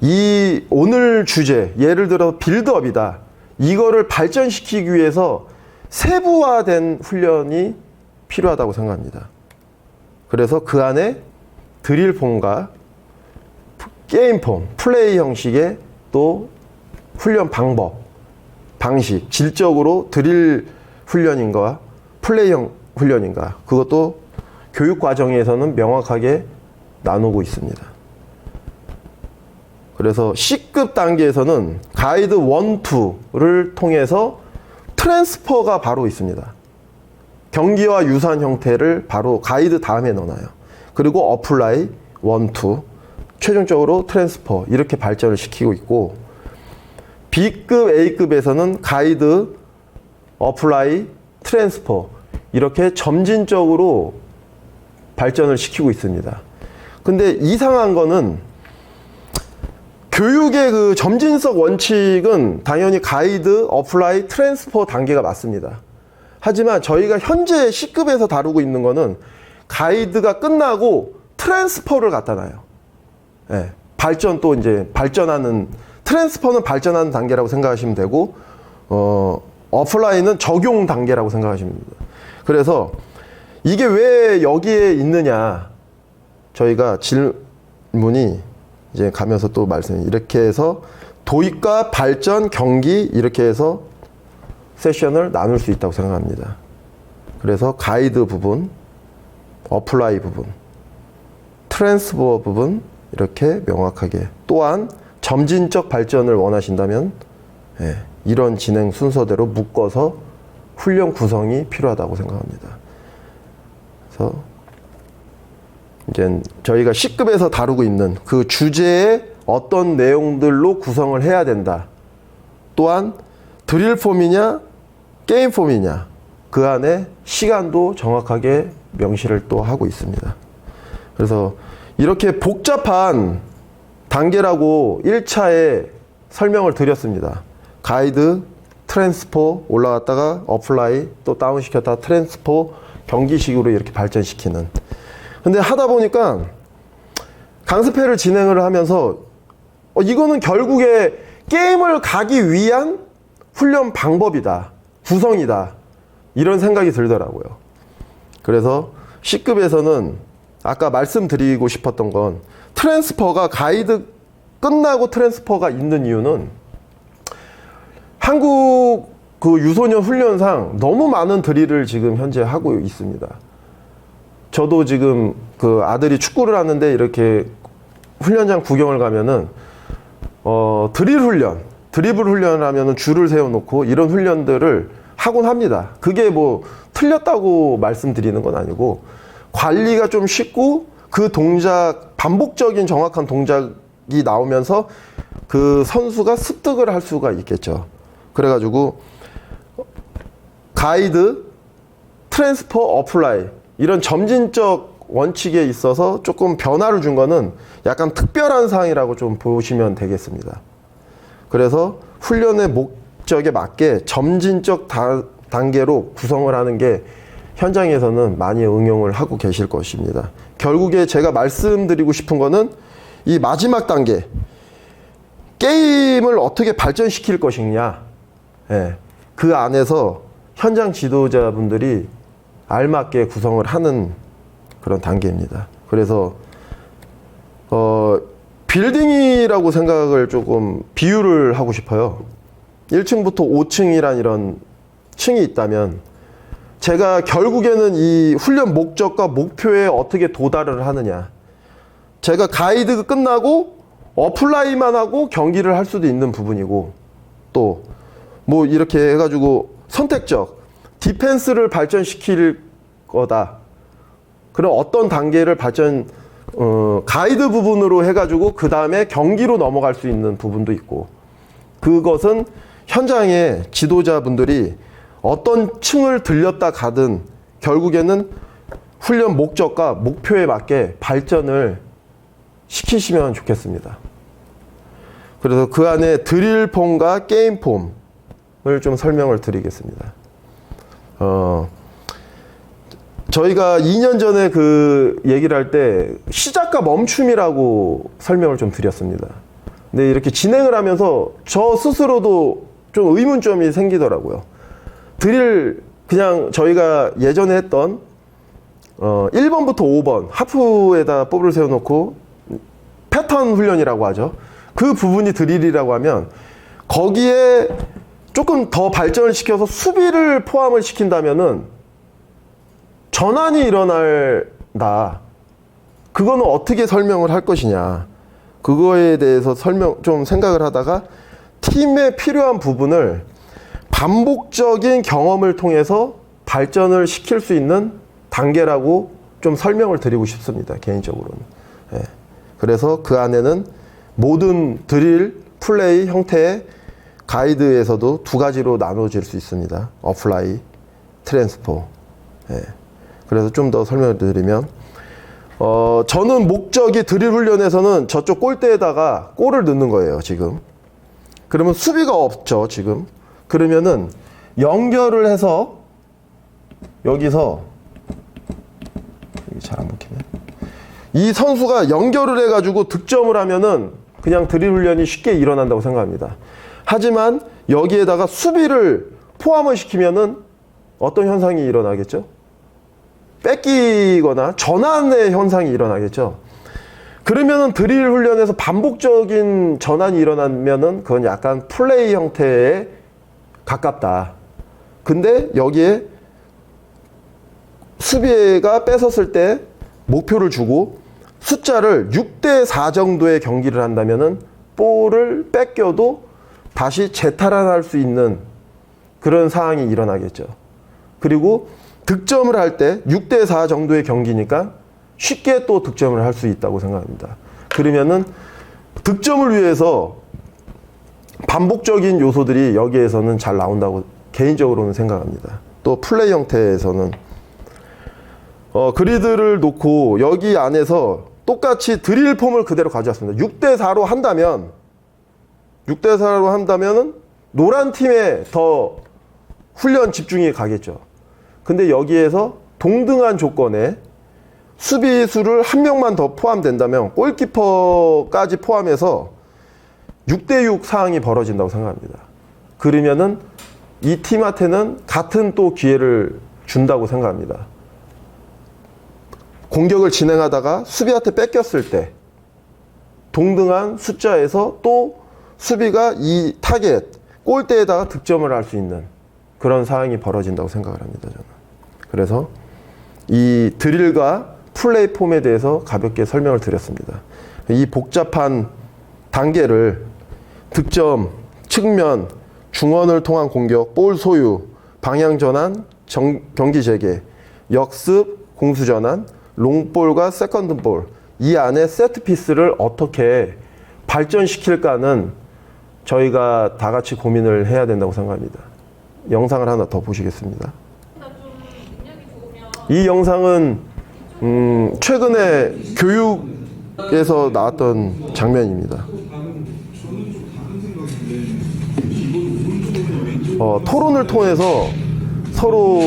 이 오늘 주제, 예를 들어 빌드업이다, 이거를 발전시키기 위해서 세부화된 훈련이 필요하다고 생각합니다. 그래서 그 안에 드릴폼과 게임폼, 플레이 형식의 또 훈련 방법, 방식, 질적으로 드릴 훈련인가 플레이형 훈련인가, 그것도 교육 과정에서는 명확하게 나누고 있습니다. 그래서 C급 단계에서는 가이드 1, 2를 통해서 트랜스퍼가 바로 있습니다. 경기와 유사한 형태를 바로 가이드 다음에 넣어놔요. 그리고 어플라이 1, 2, 최종적으로 트랜스퍼, 이렇게 발전을 시키고 있고, B급, A급에서는 가이드, 어플라이, 트랜스퍼, 이렇게 점진적으로 발전을 시키고 있습니다. 근데 이상한 거는 교육의 그 점진적 원칙은 당연히 가이드, 어플라이, 트랜스퍼 단계가 맞습니다. 하지만 저희가 현재 C급에서 다루고 있는 거는 가이드가 끝나고 트랜스퍼를 갖다 놔요. 네. 발전 또 이제 발전하는 트랜스퍼는 발전하는 단계라고 생각하시면 되고 어플라이는 적용 단계라고 생각하시면 됩니다. 그래서 이게 왜 여기에 있느냐 저희가 질문이 이제 가면서 또 말씀이 이렇게 해서 도입과 발전, 경기 이렇게 해서 세션을 나눌 수 있다고 생각합니다. 그래서 가이드 부분, 어플라이 부분, 트랜스퍼 부분 이렇게 명확하게 또한 점진적 발전을 원하신다면 이런 진행 순서대로 묶어서 훈련 구성이 필요하다고 생각합니다. 그래서 이제 저희가 C급에서 다루고 있는 그 주제에 어떤 내용들로 구성을 해야 된다. 또한 드릴 폼이냐 게임 폼이냐 그 안에 시간도 정확하게 명시를 또 하고 있습니다. 그래서 이렇게 복잡한 단계라고 1차에 설명을 드렸습니다. 가이드, 트랜스포 올라갔다가 어플라이 또 다운시켰다가 트랜스포 경기식으로 이렇게 발전시키는. 근데 하다 보니까 강습회를 진행을 하면서 이거는 결국에 게임을 가기 위한 훈련 방법이다. 구성이다. 이런 생각이 들더라고요. 그래서 C급에서는 아까 말씀드리고 싶었던 건 트랜스퍼가 가이드 끝나고 트랜스퍼가 있는 이유는 한국 그 유소년 훈련상 너무 많은 드릴을 지금 현재 하고 있습니다. 저도 지금 그 아들이 축구를 하는데 이렇게 훈련장 구경을 가면은 드릴 훈련, 드리블 훈련을 하면은 줄을 세워놓고 이런 훈련들을 하곤 합니다. 그게 뭐 틀렸다고 말씀드리는 건 아니고 관리가 좀 쉽고 그 동작, 반복적인 정확한 동작이 나오면서 그 선수가 습득을 할 수가 있겠죠. 그래가지고 가이드, 트랜스퍼, 어플라이 이런 점진적 원칙에 있어서 조금 변화를 준 거는 약간 특별한 사항이라고 좀 보시면 되겠습니다. 그래서 훈련의 목적에 맞게 점진적 단계로 구성을 하는 게 현장에서는 많이 응용을 하고 계실 것입니다. 결국에 제가 말씀드리고 싶은 거는 이 마지막 단계 게임을 어떻게 발전시킬 것이냐 그 안에서 현장 지도자분들이 알맞게 구성을 하는 그런 단계입니다. 그래서 빌딩이라고 생각을 조금 비유를 하고 싶어요. 1층부터 5층이란 이런 층이 있다면 제가 결국에는 이 훈련 목적과 목표에 어떻게 도달을 하느냐. 제가 가이드 끝나고 어플라이만 하고 경기를 할 수도 있는 부분이고 또 뭐 이렇게 해가지고 선택적 디펜스를 발전시킬 거다. 그럼 어떤 단계를 가이드 부분으로 해가지고 그 다음에 경기로 넘어갈 수 있는 부분도 있고 그것은 현장의 지도자분들이 어떤 층을 들렸다 가든 결국에는 훈련 목적과 목표에 맞게 발전을 시키시면 좋겠습니다. 그래서 그 안에 드릴 폼과 게임 폼을 좀 설명을 드리겠습니다. 저희가 2년 전에 그 얘기를 할 때 시작과 멈춤이라고 설명을 좀 드렸습니다. 근데 이렇게 진행을 하면서 저 스스로도 좀 의문점이 생기더라고요. 드릴 그냥 저희가 예전에 했던 1번부터 5번 하프에다 볼을 세워놓고 패턴 훈련이라고 하죠. 그 부분이 드릴이라고 하면 거기에 조금 더 발전을 시켜서 수비를 포함을 시킨다면은 전환이 일어난다. 그거는 어떻게 설명을 할 것이냐. 그거에 대해서 좀 생각을 하다가 팀에 필요한 부분을 반복적인 경험을 통해서 발전을 시킬 수 있는 단계라고 좀 설명을 드리고 싶습니다. 개인적으로는. 그래서 그 안에는 모든 드릴, 플레이 형태의 가이드에서도 두 가지로 나눠질 수 있습니다. 어플라이, 트랜스포. 그래서 좀 더 설명을 드리면 저는 목적이 드릴 훈련에서는 저쪽 골대에다가 골을 넣는 거예요. 지금. 그러면 수비가 없죠. 지금. 그러면은 연결을 해서 여기서 잘 안 먹히네. 이 선수가 연결을 해가지고 득점을 하면은 그냥 드릴 훈련이 쉽게 일어난다고 생각합니다. 하지만 여기에다가 수비를 포함을 시키면은 어떤 현상이 일어나겠죠? 뺏기거나 전환의 현상이 일어나겠죠. 그러면은 드릴 훈련에서 반복적인 전환이 일어나면은 그건 약간 플레이 형태에 가깝다. 근데 여기에 수비가 뺏었을 때 목표를 주고 숫자를 6대4 정도의 경기를 한다면은 볼을 뺏겨도 다시 재탈환할 수 있는 그런 상황이 일어나겠죠. 그리고 득점을 할 때 6대4 정도의 경기니까 쉽게 또 득점을 할 수 있다고 생각합니다. 그러면은 득점을 위해서 반복적인 요소들이 여기에서는 잘 나온다고 개인적으로는 생각합니다. 또 플레이 형태에서는 그리드를 놓고 여기 안에서 똑같이 드릴 폼을 그대로 가져왔습니다. 6대4로 한다면 6대4로 한다면은 노란 팀에 더 훈련 집중이 가겠죠. 근데 여기에서 동등한 조건에 수비수를 한 명만 더 포함된다면 골키퍼까지 포함해서 6대6 상황이 벌어진다고 생각합니다. 그러면은 이 팀한테는 같은 또 기회를 준다고 생각합니다. 공격을 진행하다가 수비한테 뺏겼을 때 동등한 숫자에서 또 수비가 이 타겟, 골대에다가 득점을 할 수 있는 그런 상황이 벌어진다고 생각을 합니다. 저는. 그래서 이 드릴과 플레이 폼에 대해서 가볍게 설명을 드렸습니다. 이 복잡한 단계를 득점, 측면, 중원을 통한 공격, 볼 소유, 방향 전환, 경기 재개, 역습, 공수 전환, 롱볼과 세컨드 볼, 이 안에 세트 피스를 어떻게 발전시킬까는 저희가 다 같이 고민을 해야 된다고 생각합니다. 영상을 하나 더 보시겠습니다. 이 영상은 최근에 교육에서 나왔던 장면입니다. 토론을 통해서 서로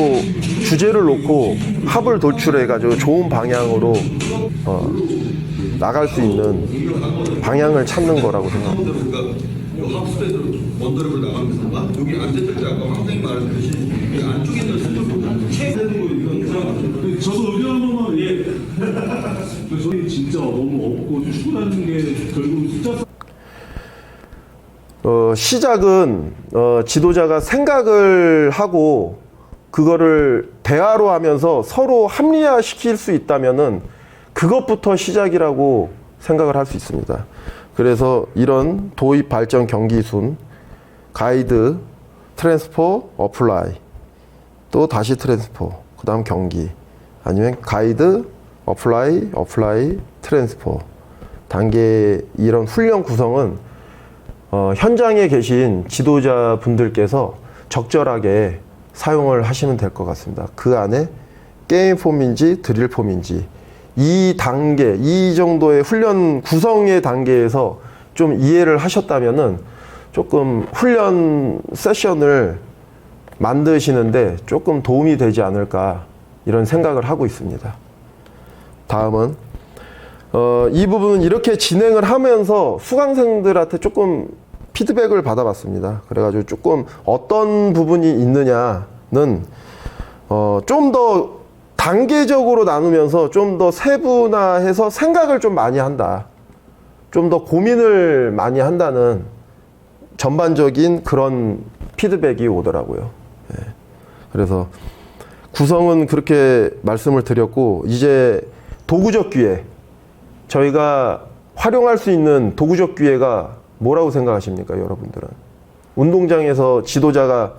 주제를 놓고 합을 도출해가지고 좋은 방향으로 나갈 수 있는 방향을 찾는 거라고 생각합니다. 합수대로 원더력을 나가면서 여기 앉았을 때 아까 선생님 말했듯이 이 안쪽에 있는 선수들보다 최대한 저도 의견 한 번만 예. 저희 진짜 너무 없고 축구라는 게 결국 숫자 시작은 지도자가 생각을 하고 그거를 대화로 하면서 서로 합리화시킬 수 있다면은 그것부터 시작이라고 생각을 할 수 있습니다. 그래서 이런 도입, 발전, 경기순, 가이드, 트랜스포, 어플라이, 또 다시 트랜스포, 그 다음 경기, 아니면 가이드, 어플라이, 트랜스포 단계 이런 훈련 구성은 현장에 계신 지도자분들께서 적절하게 사용을 하시면 될 것 같습니다. 그 안에 게임 폼인지 드릴 폼인지 이 단계, 이 정도의 훈련 구성의 단계에서 좀 이해를 하셨다면은 조금 훈련 세션을 만드시는데 조금 도움이 되지 않을까 이런 생각을 하고 있습니다. 다음은 이 부분은 이렇게 진행을 하면서 수강생들한테 조금 피드백을 받아봤습니다. 그래가지고 조금 어떤 부분이 있느냐는 좀 더 단계적으로 나누면서 좀 더 세분화해서 생각을 좀 많이 한다. 좀 더 고민을 많이 한다는 전반적인 그런 피드백이 오더라고요. 네. 그래서 구성은 그렇게 말씀을 드렸고 이제 도구적 기회, 저희가 활용할 수 있는 도구적 기회가 뭐라고 생각하십니까, 여러분들은? 운동장에서 지도자가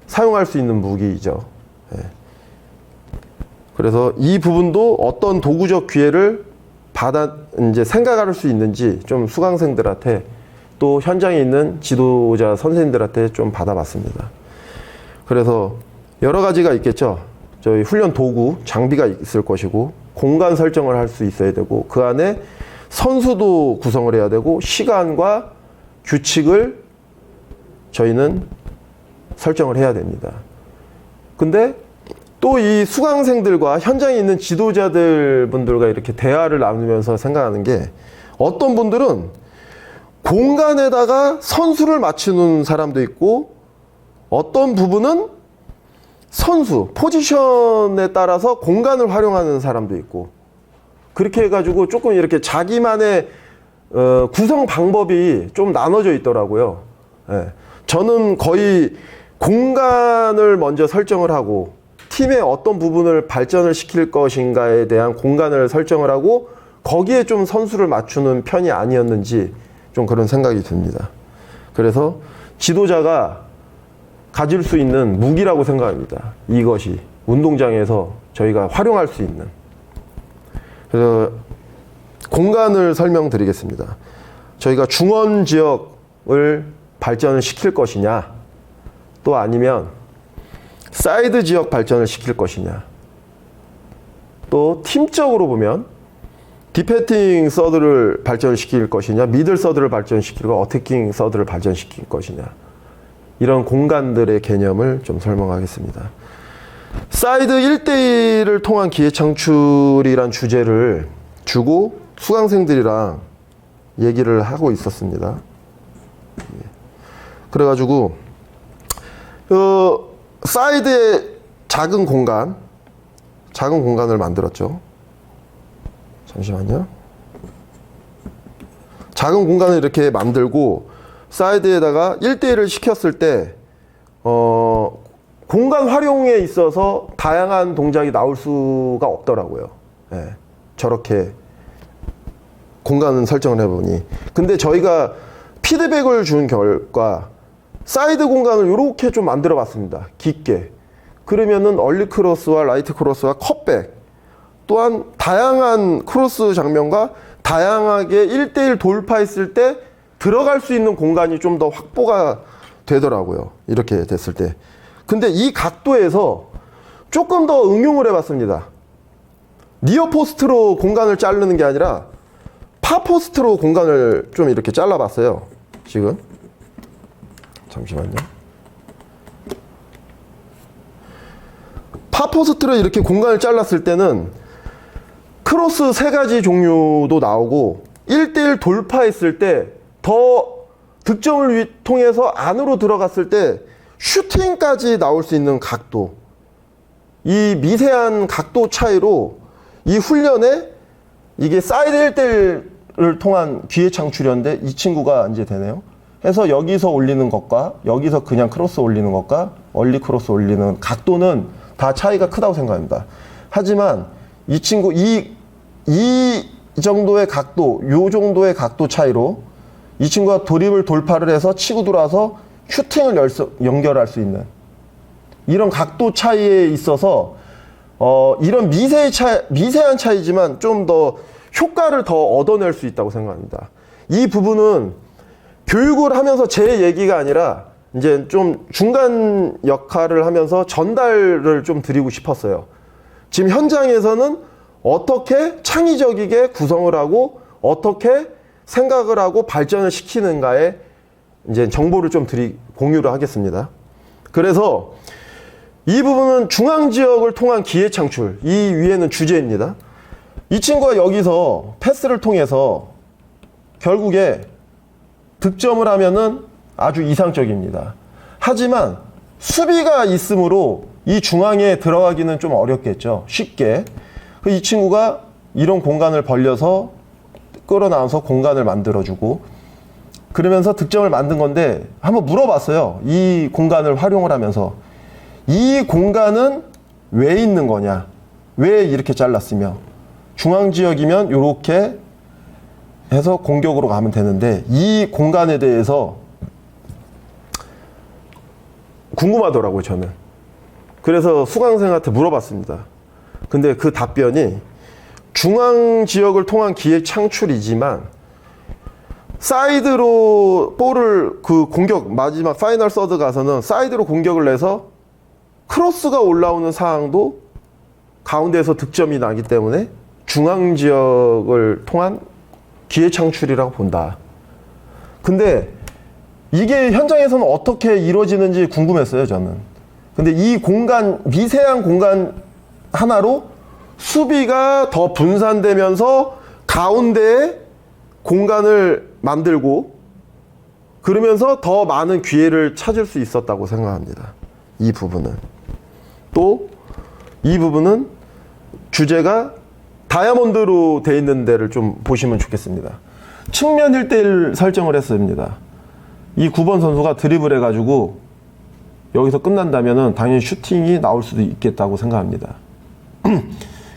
사용할 수 있는 무기이죠. 네. 그래서 이 부분도 어떤 도구적 기회를 이제 생각할 수 있는지 좀 수강생들한테 또 현장에 있는 지도자 선생님들한테 좀 받아봤습니다. 그래서 여러 가지가 있겠죠. 저희 훈련 도구, 장비가 있을 것이고 공간 설정을 할 수 있어야 되고 그 안에 선수도 구성을 해야 되고 시간과 규칙을 저희는 설정을 해야 됩니다. 근데 또 이 수강생들과 현장에 있는 지도자들 분들과 이렇게 대화를 나누면서 생각하는 게 어떤 분들은 공간에다가 선수를 맞추는 사람도 있고 어떤 부분은 선수, 포지션에 따라서 공간을 활용하는 사람도 있고 그렇게 해가지고 조금 이렇게 자기만의 구성 방법이 좀 나눠져 있더라고요. 예. 저는 거의 공간을 먼저 설정을 하고 팀의 어떤 부분을 발전을 시킬 것인가에 대한 공간을 설정을 하고 거기에 좀 선수를 맞추는 편이 아니었는지 좀 그런 생각이 듭니다. 그래서 지도자가 가질 수 있는 무기라고 생각합니다. 이것이 운동장에서 저희가 활용할 수 있는. 그래서 공간을 설명드리겠습니다. 저희가 중원 지역을 발전을 시킬 것이냐 또 아니면 사이드 지역 발전을 시킬 것이냐 또 팀적으로 보면 디펜딩 서드를 발전시킬 것이냐 미들 서드를 발전시키고 어태킹 서드를 발전시킬 것이냐 이런 공간들의 개념을 좀 설명하겠습니다. 사이드 1대1을 통한 기회 창출이란 주제를 주고 수강생들이랑 얘기를 하고 있었습니다. 그래가지고 사이드에 작은 공간을 만들었죠. 잠시만요. 작은 공간을 이렇게 만들고 사이드에다가 1대1을 시켰을 때 공간 활용에 있어서 다양한 동작이 나올 수가 없더라고요. 예, 저렇게 공간은 설정을 해보니. 근데 저희가 피드백을 준 결과 사이드 공간을 이렇게 좀 만들어 봤습니다. 깊게. 그러면은 얼리 크로스와 라이트 크로스와 컷백 또한 다양한 크로스 장면과 다양하게 1대1 돌파했을 때 들어갈 수 있는 공간이 좀 더 확보가 되더라고요. 이렇게 됐을 때. 근데 이 각도에서 조금 더 응용을 해봤습니다. 니어 포스트로 공간을 자르는 게 아니라 파 포스트로 공간을 좀 이렇게 잘라봤어요. 지금. 잠시만요. 파 포스트로 이렇게 공간을 잘랐을 때는 크로스 3가지 종류도 나오고 1대1 돌파했을 때 더 득점을 통해서 안으로 들어갔을 때 슈팅까지 나올 수 있는 각도, 이 미세한 각도 차이로 이 훈련에 이게 사이드 1대1을 통한 기회 창출이었는데 이 친구가 이제 되네요. 해서 여기서 올리는 것과 여기서 그냥 크로스 올리는 것과 얼리 크로스 올리는 각도는 다 차이가 크다고 생각합니다. 하지만 이 친구 이 정도의 각도, 요 정도의 각도 차이로 이 친구가 드리블 돌파를 해서 치고 들어와서 슈팅을 연결할 수 있는 이런 각도 차이에 있어서 이런 미세한 차이지만 좀 더 효과를 더 얻어낼 수 있다고 생각합니다. 이 부분은 교육을 하면서 제 얘기가 아니라 이제 좀 중간 역할을 하면서 전달을 좀 드리고 싶었어요. 지금 현장에서는 어떻게 창의적이게 구성을 하고 어떻게 생각을 하고 발전을 시키는가에 이제 정보를 좀 공유를 하겠습니다. 그래서 이 부분은 중앙 지역을 통한 기회 창출, 이 위에는 주제입니다. 이 친구가 여기서 패스를 통해서 결국에 득점을 하면은 아주 이상적입니다. 하지만 수비가 있으므로 이 중앙에 들어가기는 좀 어렵겠죠. 쉽게. 이 친구가 이런 공간을 벌려서 끌어나와서 공간을 만들어주고 그러면서 득점을 만든 건데 한번 물어봤어요. 이 공간을 활용을 하면서 이 공간은 왜 있는 거냐? 왜 이렇게 잘랐으며 중앙 지역이면 이렇게 해서 공격으로 가면 되는데 이 공간에 대해서 궁금하더라고요, 저는. 그래서 수강생한테 물어봤습니다. 근데 그 답변이 중앙 지역을 통한 기회 창출이지만 사이드로 볼을 공격 마지막 파이널 서드 가서는 사이드로 공격을 내서 크로스가 올라오는 상황도 가운데에서 득점이 나기 때문에 중앙 지역을 통한 기회 창출이라고 본다. 근데 이게 현장에서는 어떻게 이루어지는지 궁금했어요, 저는. 근데 이 공간, 미세한 공간 하나로 수비가 더 분산되면서 가운데에 공간을 만들고 그러면서 더 많은 기회를 찾을 수 있었다고 생각합니다. 이 부분은. 또 이 부분은 주제가 다이아몬드로 돼 있는 데를 좀 보시면 좋겠습니다. 측면 1대1 설정을 했습니다. 이 9번 선수가 드리블 해가지고 여기서 끝난다면은 당연히 슈팅이 나올 수도 있겠다고 생각합니다.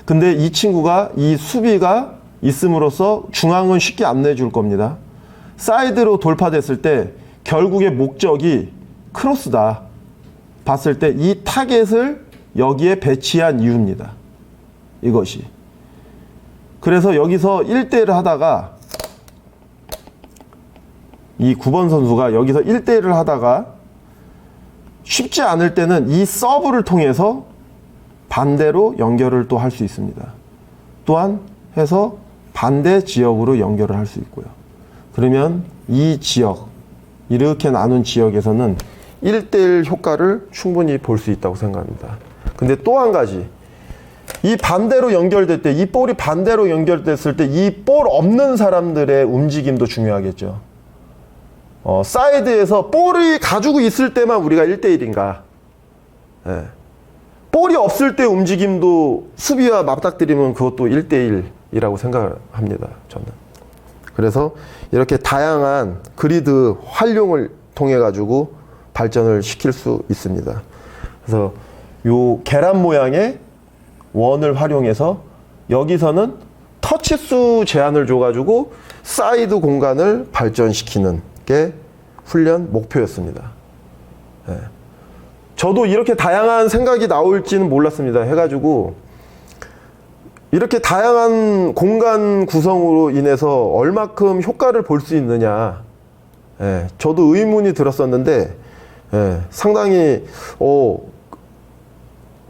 근데 이 친구가 이 수비가 있음으로써 중앙은 쉽게 안 내줄 겁니다. 사이드로 돌파됐을 때 결국의 목적이 크로스다 봤을 때 이 타겟을 여기에 배치한 이유입니다. 이것이. 그래서 여기서 1대1을 하다가 이 9번 선수가 여기서 1대1을 하다가 쉽지 않을 때는 이 서브를 통해서 반대로 연결을 또 할 수 있습니다. 또한 해서 반대 지역으로 연결을 할 수 있고요. 그러면 이 지역, 이렇게 나눈 지역에서는 1대1 효과를 충분히 볼 수 있다고 생각합니다. 근데 또 한 가지, 이 반대로 연결될 때, 이 볼이 반대로 연결됐을 때 이 볼 없는 사람들의 움직임도 중요하겠죠. 사이드에서 볼이 가지고 있을 때만 우리가 1대1인가. 예. 볼이 없을 때 움직임도 수비와 맞닥뜨리면 그것도 1대1이라고 생각합니다. 저는. 그래서 이렇게 다양한 그리드 활용을 통해 가지고 발전을 시킬 수 있습니다. 그래서 요 계란 모양의 원을 활용해서 여기서는 터치수 제한을 줘가지고 사이드 공간을 발전시키는 게 훈련 목표였습니다. 네. 저도 이렇게 다양한 생각이 나올지는 몰랐습니다. 해가지고 이렇게 다양한 공간 구성으로 인해서 얼마큼 효과를 볼 수 있느냐, 네. 저도 의문이 들었었는데, 네. 상당히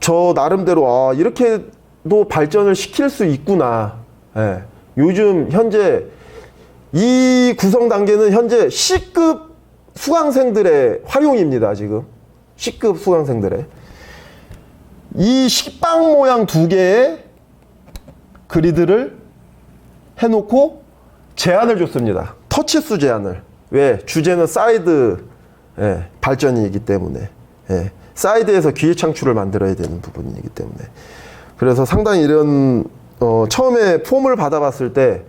저 나름대로 이렇게도 발전을 시킬 수 있구나. 예. 요즘 현재 이 구성 단계는 현재 C급 수강생들의 활용입니다. 지금 C급 수강생들의 이 식빵 모양 2개의 그리드를 해놓고 제한을 줬습니다. 터치수 제한을. 왜? 주제는 사이드 발전이기 때문에. 사이드에서 기회 창출을 만들어야 되는 부분이기 때문에. 그래서 상당히 이런 처음에 폼을 받아봤을 때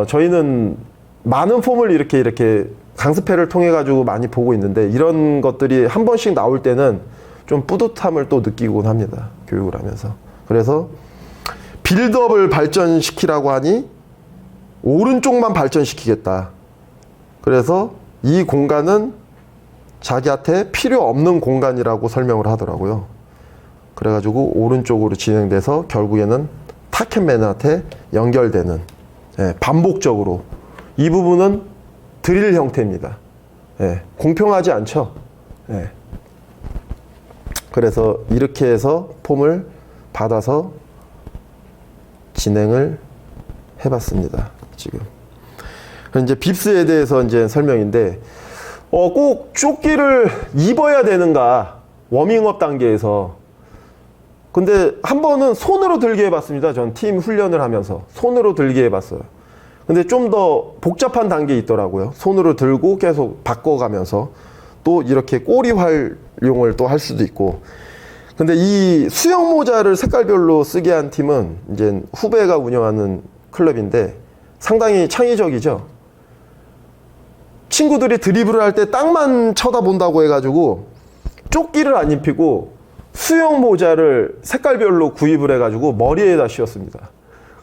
저희는 많은 폼을 이렇게 강습회를 통해 가지고 많이 보고 있는데 이런 것들이 한 번씩 나올 때는 좀 뿌듯함을 또 느끼곤 합니다. 교육을 하면서. 그래서 빌드업을 발전시키라고 하니 오른쪽만 발전시키겠다. 그래서 이 공간은 자기한테 필요 없는 공간이라고 설명을 하더라고요. 그래가지고 오른쪽으로 진행돼서 결국에는 타켓맨한테 연결되는, 반복적으로. 이 부분은 드릴 형태입니다. 공평하지 않죠. 그래서 이렇게 해서 폼을 받아서 진행을 해봤습니다. 지금. 이제 빕스에 대해서 이제 설명인데, 꼭 조끼를 입어야 되는가, 워밍업 단계에서. 근데 한 번은 손으로 들게 해봤습니다. 전 팀 훈련을 하면서 손으로 들게 해봤어요. 근데 좀 더 복잡한 단계에 있더라고요. 손으로 들고 계속 바꿔가면서 또 이렇게 꼬리 활용을 또 할 수도 있고. 근데 이 수영 모자를 색깔별로 쓰게 한 팀은 이제 후배가 운영하는 클럽인데 상당히 창의적이죠. 친구들이 드리블을 할 때 땅만 쳐다본다고 해가지고 조끼를 안 입히고 수영 모자를 색깔별로 구입을 해가지고 머리에다 씌웠습니다.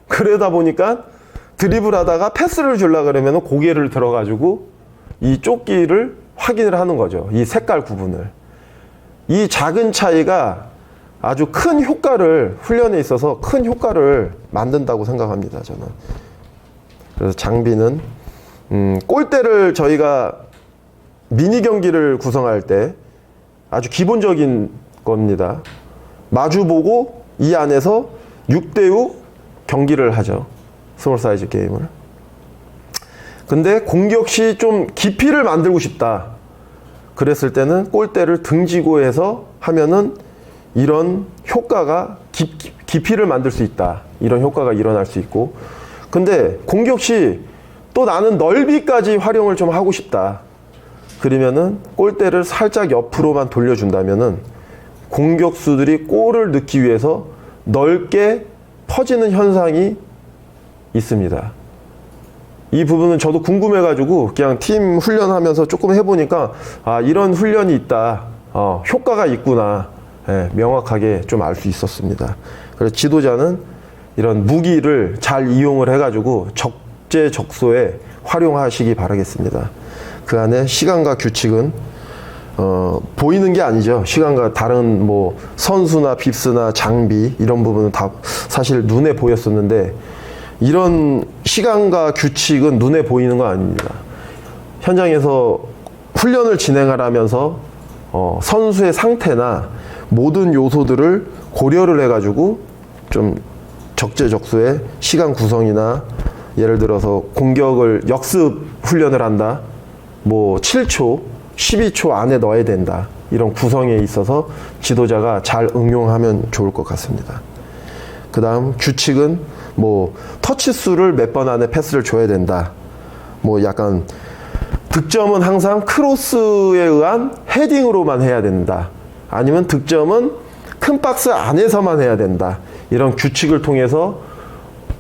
그러다 보니까 드리블 하다가 패스를 주려고 그러면 고개를 들어가지고 이 조끼를 확인을 하는 거죠. 이 색깔 구분을. 이 작은 차이가 아주 큰 효과를, 훈련에 있어서 큰 효과를 만든다고 생각합니다. 저는. 그래서 장비는 골대를 저희가 미니 경기를 구성할 때 아주 기본적인 겁니다. 마주보고 이 안에서 6대6 경기를 하죠. 스몰 사이즈 게임을. 근데 공격 시 좀 깊이를 만들고 싶다. 그랬을 때는 골대를 등지고 해서 하면은 이런 효과가 깊이를 만들 수 있다. 이런 효과가 일어날 수 있고. 근데 공격 시 또 나는 넓이까지 활용을 좀 하고 싶다. 그러면은 골대를 살짝 옆으로만 돌려준다면은 공격수들이 골을 넣기 위해서 넓게 퍼지는 현상이 있습니다. 이 부분은 저도 궁금해가지고 그냥 팀 훈련하면서 조금 해보니까 아, 이런 훈련이 있다. 효과가 있구나. 예, 명확하게 좀 알 수 있었습니다. 그래서 지도자는 이런 무기를 잘 이용을 해가지고 적재적소에 활용하시기 바라겠습니다. 그 안에 시간과 규칙은 보이는 게 아니죠. 시간과 다른 뭐 선수나 빕스나 장비 이런 부분은 다 사실 눈에 보였었는데 이런 시간과 규칙은 눈에 보이는 거 아닙니다. 현장에서 훈련을 진행하면서 선수의 상태나 모든 요소들을 고려를 해가지고 좀 적재적소에 시간 구성이나 예를 들어서 공격을 역습 훈련을 한다. 뭐 7초, 12초 안에 넣어야 된다. 이런 구성에 있어서 지도자가 잘 응용하면 좋을 것 같습니다. 그 다음 규칙은 뭐 터치 수를 몇 번 안에 패스를 줘야 된다. 뭐 약간 득점은 항상 크로스에 의한 헤딩으로만 해야 된다. 아니면 득점은 큰 박스 안에서만 해야 된다. 이런 규칙을 통해서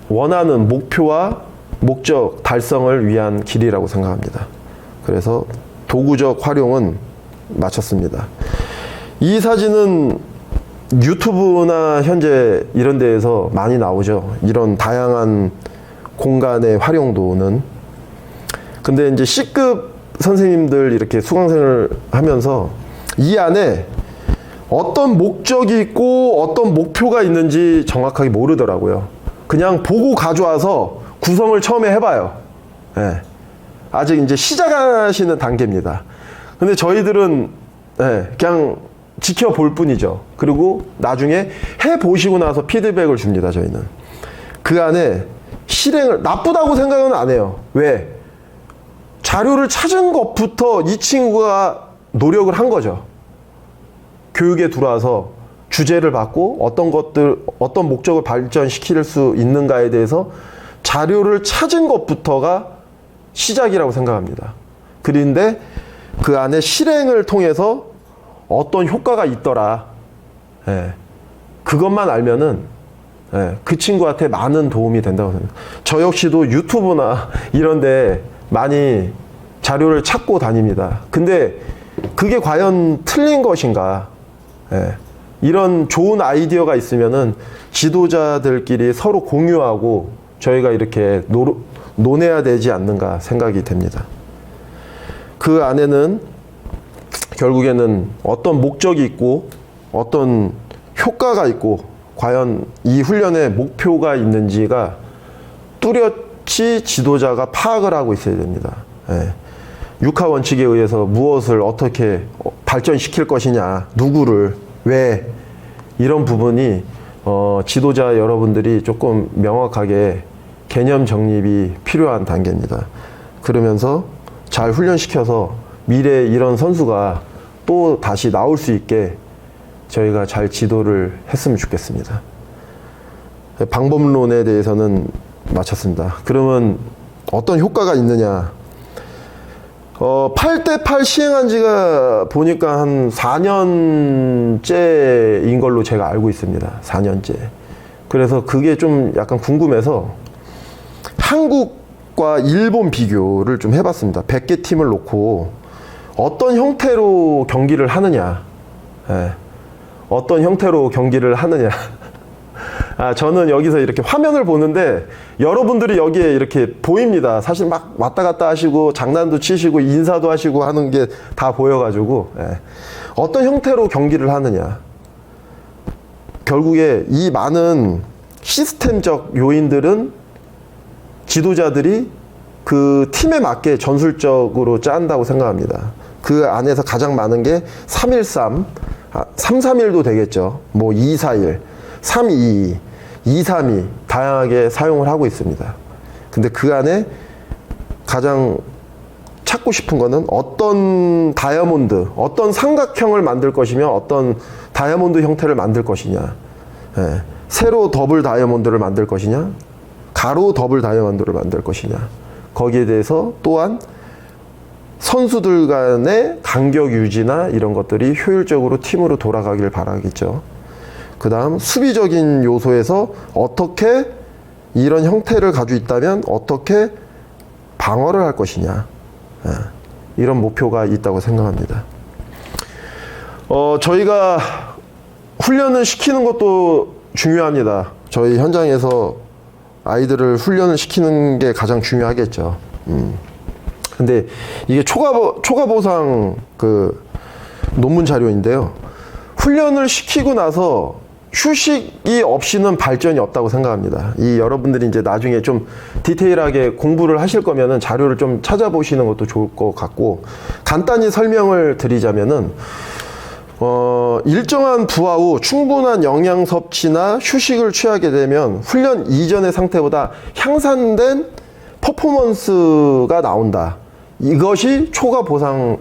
원하는 목표와 목적 달성을 위한 길이라고 생각합니다. 그래서 도구적 활용은 마쳤습니다. 이 사진은 유튜브나 현재 이런 데에서 많이 나오죠. 이런 다양한 공간의 활용도는. 근데 이제 C급 선생님들 이렇게 수강생을 하면서 이 안에 어떤 목적이 있고 어떤 목표가 있는지 정확하게 모르더라고요. 그냥 보고 가져와서 구성을 처음에 해봐요. 예. 아직 이제 시작하시는 단계입니다. 근데 저희들은 그냥 지켜볼 뿐이죠. 그리고 나중에 해보시고 나서 피드백을 줍니다. 저희는 그 안에 실행을 나쁘다고 생각은 안 해요. 왜? 자료를 찾은 것부터 이 친구가 노력을 한 거죠. 교육에 들어와서 주제를 받고 어떤 목적을 발전시킬 수 있는가에 대해서 자료를 찾은 것부터가 시작이라고 생각합니다. 그런데 그 안에 실행을 통해서 어떤 효과가 있더라. 그것만 알면은 그 친구한테 많은 도움이 된다고 생각합니다. 저 역시도 유튜브나 이런데 많이 자료를 찾고 다닙니다. 근데 그게 과연 틀린 것인가? 이런 좋은 아이디어가 있으면은 지도자들끼리 서로 공유하고 저희가 이렇게 논해야 되지 않는가 생각이 됩니다. 그 안에는 결국에는 어떤 목적이 있고 어떤 효과가 있고 과연 이 훈련의 목표가 있는지가 뚜렷이 지도자가 파악을 하고 있어야 됩니다. 육하 원칙에 의해서 무엇을 어떻게 발전시킬 것이냐, 누구를, 왜, 이런 부분이 지도자 여러분들이 조금 명확하게 개념 정립이 필요한 단계입니다. 그러면서 잘 훈련시켜서 미래에 이런 선수가 또 다시 나올 수 있게 저희가 잘 지도를 했으면 좋겠습니다. 방법론에 대해서는 마쳤습니다. 그러면 어떤 효과가 있느냐? 8대8 시행한 지가 보니까 한 4년째인 걸로 제가 알고 있습니다. 4년째. 그래서 그게 좀 약간 궁금해서 한국과 일본 비교를 좀 해봤습니다. 100개 팀을 놓고 어떤 형태로 경기를 하느냐. 어떤 형태로 경기를 하느냐. 저는 여기서 이렇게 화면을 보는데 여러분들이 여기에 이렇게 보입니다. 사실 막 왔다 갔다 하시고 장난도 치시고 인사도 하시고 하는 게 다 보여가지고 어떤 형태로 경기를 하느냐. 결국에 이 많은 시스템적 요인들은 지도자들이 그 팀에 맞게 전술적으로 짠다고 생각합니다. 그 안에서 가장 많은 게 313, 331도 되겠죠. 뭐 241, 322, 232 다양하게 사용을 하고 있습니다. 근데 그 안에 가장 찾고 싶은 거는 어떤 다이아몬드, 어떤 삼각형을 만들 것이며 어떤 다이아몬드 형태를 만들 것이냐. 예, 세로 더블 다이아몬드를 만들 것이냐, 가로 더블 다이아몬드를 만들 것이냐. 거기에 대해서 또한 선수들 간의 간격 유지나 이런 것들이 효율적으로 팀으로 돌아가길 바라겠죠. 그 다음 수비적인 요소에서 어떻게 이런 형태를 가지고 있다면 어떻게 방어를 할 것이냐. 예, 이런 목표가 있다고 생각합니다. 저희가 훈련을 시키는 것도 중요합니다. 저희 현장에서 아이들을 훈련을 시키는 게 가장 중요하겠죠. 근데 이게 초과보상 그 논문 자료인데요. 훈련을 시키고 나서 휴식이 없이는 발전이 없다고 생각합니다. 이 여러분들이 이제 나중에 좀 디테일하게 공부를 하실 거면은 자료를 좀 찾아보시는 것도 좋을 것 같고, 간단히 설명을 드리자면은 일정한 부하 후 충분한 영양 섭취나 휴식을 취하게 되면 훈련 이전의 상태보다 향상된 퍼포먼스가 나온다. 이것이 초과 보상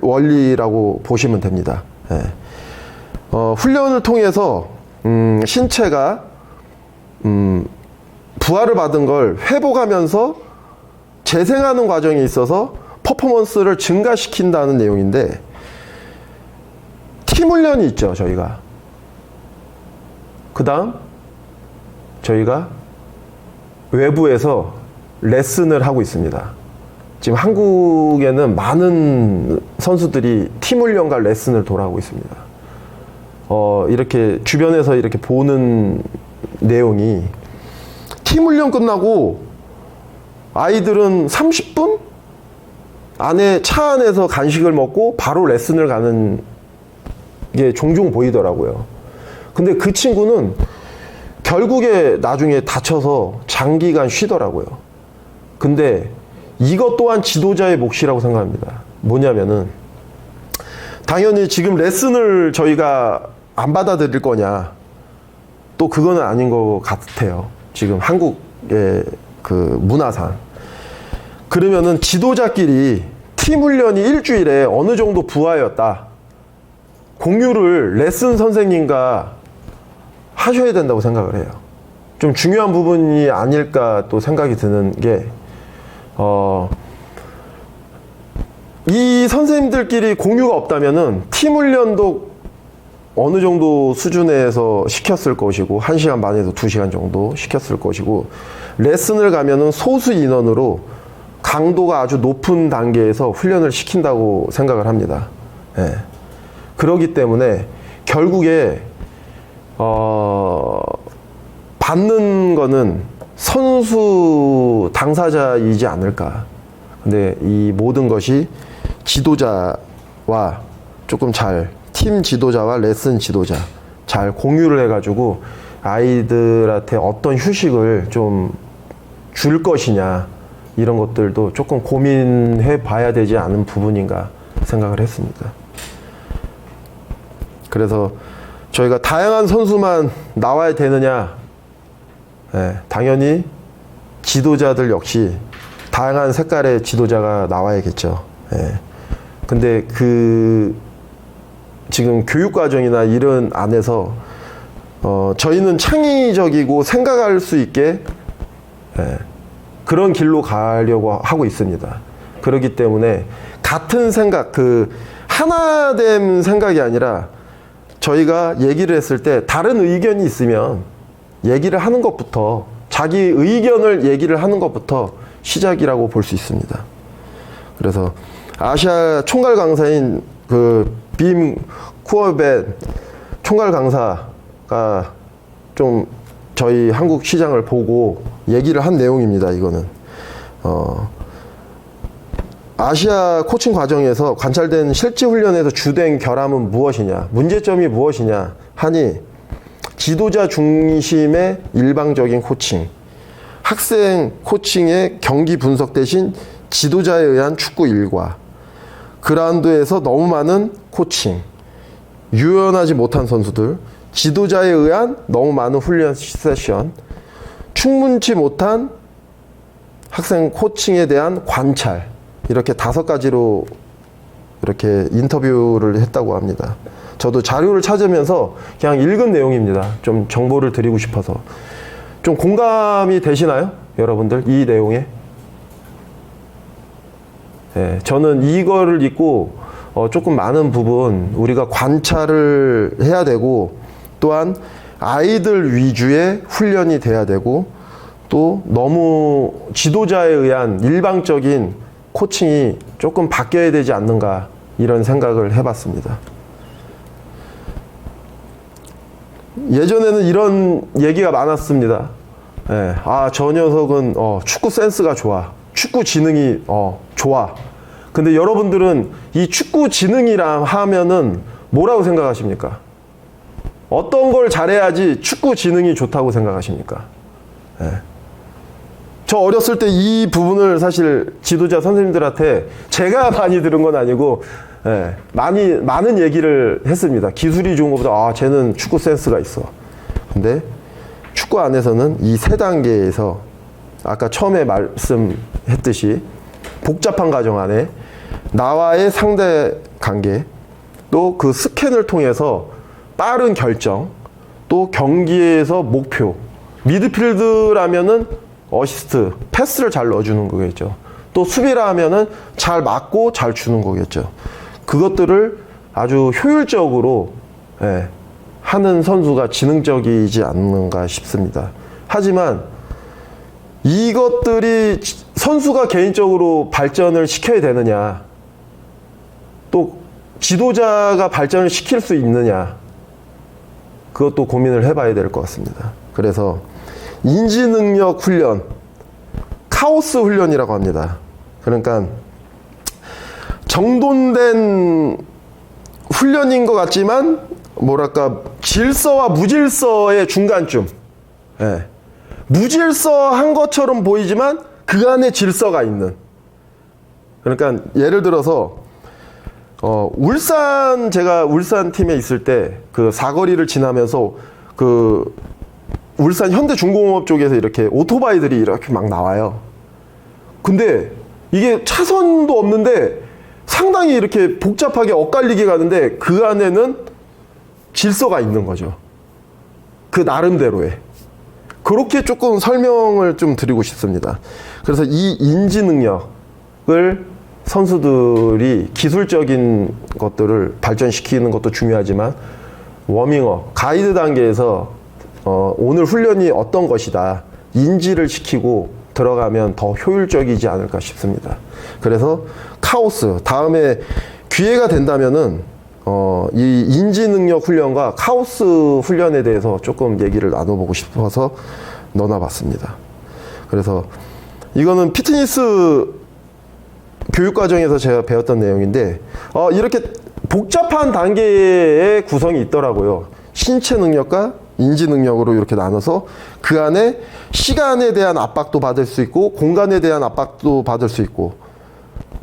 원리라고 보시면 됩니다. 예. 훈련을 통해서 신체가 부하를 받은 걸 회복하면서 재생하는 과정에 있어서 퍼포먼스를 증가시킨다는 내용인데, 팀 훈련이 있죠, 저희가. 그 다음 저희가 외부에서 레슨을 하고 있습니다. 지금 한국에는 많은 선수들이 팀 훈련과 레슨을 돌아가고 있습니다. 이렇게 주변에서 이렇게 보는 내용이, 팀 훈련 끝나고 아이들은 30분 안에 차 안에서 간식을 먹고 바로 레슨을 가는 게 종종 보이더라고요. 근데 그 친구는 결국에 나중에 다쳐서 장기간 쉬더라고요. 근데 이것 또한 지도자의 몫이라고 생각합니다. 뭐냐면은, 당연히 지금 레슨을 저희가 안 받아들일 거냐, 또 그거는 아닌 것 같아요. 지금 한국의 그 문화상. 그러면은 지도자끼리 팀 훈련이 일주일에 어느 정도 부하였다, 공유를 레슨 선생님과 하셔야 된다고 생각을 해요. 좀 중요한 부분이 아닐까 또 생각이 드는 게, 이 선생님들끼리 공유가 없다면은 팀 훈련도 어느 정도 수준에서 시켰을 것이고, 1시간 반에서 2시간 정도 시켰을 것이고, 레슨을 가면은 소수 인원으로 강도가 아주 높은 단계에서 훈련을 시킨다고 생각을 합니다. 예. 그렇기 때문에 결국에 받는 거는 선수 당사자이지 않을까. 근데 이 모든 것이 지도자와 조금 잘, 팀 지도자와 레슨 지도자 잘 공유를 해가지고 아이들한테 어떤 휴식을 좀 줄 것이냐, 이런 것들도 조금 고민해 봐야 되지 않은 부분인가 생각을 했습니다. 그래서 저희가 다양한 선수만 나와야 되느냐, 당연히 지도자들 역시 다양한 색깔의 지도자가 나와야겠죠. 근데 그 지금 교육과정이나 이런 안에서 저희는 창의적이고 생각할 수 있게 그런 길로 가려고 하고 있습니다. 그렇기 때문에 같은 생각, 그 하나된 생각이 아니라, 저희가 얘기를 했을 때 다른 의견이 있으면 얘기를 하는 것부터, 자기 의견을 얘기를 하는 것부터 시작이라고 볼 수 있습니다. 그래서 아시아 총괄 강사인 그 빔 쿠어벳 총괄 강사가 좀 저희 한국 시장을 보고 얘기를 한 내용입니다. 이거는 아시아 코칭 과정에서 관찰된 실제 훈련에서 주된 결함은 무엇이냐, 문제점이 무엇이냐 하니, 지도자 중심의 일방적인 코칭, 학생 코칭의 경기 분석 대신 지도자에 의한 축구 일과, 그라운드에서 너무 많은 코칭, 유연하지 못한 선수들, 지도자에 의한 너무 많은 훈련 세션, 충분치 못한 학생 코칭에 대한 관찰, 이렇게 5가지로 이렇게 인터뷰를 했다고 합니다. 저도 자료를 찾으면서 그냥 읽은 내용입니다. 좀 정보를 드리고 싶어서. 좀 공감이 되시나요? 여러분들 이 내용에? 네, 저는 이거를 읽고 조금 많은 부분 우리가 관찰을 해야 되고, 또한 아이들 위주의 훈련이 돼야 되고, 또 너무 지도자에 의한 일방적인 코칭이 조금 바뀌어야 되지 않는가, 이런 생각을 해봤습니다. 예전에는 이런 얘기가 많았습니다. 예, 저 녀석은 축구 센스가 좋아. 축구 지능이 좋아. 근데 여러분들은 이 축구 지능이라 하면은 뭐라고 생각하십니까? 어떤 걸 잘해야지 축구 지능이 좋다고 생각하십니까? 예. 저 어렸을 때 이 부분을 사실 지도자 선생님들한테 제가 많이 들은 건 아니고, 예, 많은 얘기를 했습니다. 기술이 좋은 것보다 쟤는 축구 센스가 있어. 근데 축구 안에서는 이 3단계에서 아까 처음에 말씀했듯이 복잡한 과정 안에 나와의 상대 관계, 또 그 스캔을 통해서 빠른 결정, 또 경기에서 목표, 미드필드라면은 어시스트, 패스를 잘 넣어주는 거겠죠. 또 수비라 하면은 잘 맞고 잘 주는 거겠죠. 그것들을 아주 효율적으로 하는 선수가 지능적이지 않는가 싶습니다. 하지만 이것들이 선수가 개인적으로 발전을 시켜야 되느냐, 또 지도자가 발전을 시킬 수 있느냐, 그것도 고민을 해봐야 될 것 같습니다. 그래서 인지능력 훈련, 카오스 훈련이라고 합니다. 그러니까 정돈된 훈련인 것 같지만 뭐랄까 질서와 무질서의 중간쯤, 무질서한 것처럼 보이지만 그 안에 질서가 있는. 그러니까 예를 들어서 제가 울산 팀에 있을 때 그 사거리를 지나면서 그 울산 현대중공업 쪽에서 이렇게 오토바이들이 이렇게 막 나와요. 근데 이게 차선도 없는데 상당히 이렇게 복잡하게 엇갈리게 가는데 그 안에는 질서가 있는 거죠. 그 나름대로의. 그렇게 조금 설명을 좀 드리고 싶습니다. 그래서 이 인지 능력을 선수들이 기술적인 것들을 발전시키는 것도 중요하지만 워밍업, 가이드 단계에서 오늘 훈련이 어떤 것이다, 인지를 시키고 들어가면 더 효율적이지 않을까 싶습니다. 그래서 카오스, 다음에 기회가 된다면은 이 인지 능력 훈련과 카오스 훈련에 대해서 조금 얘기를 나눠보고 싶어서 넣어봤습니다. 그래서 이거는 피트니스 교육과정에서 제가 배웠던 내용인데 이렇게 복잡한 단계의 구성이 있더라고요. 신체 능력과 인지 능력으로 이렇게 나눠서 그 안에 시간에 대한 압박도 받을 수 있고 공간에 대한 압박도 받을 수 있고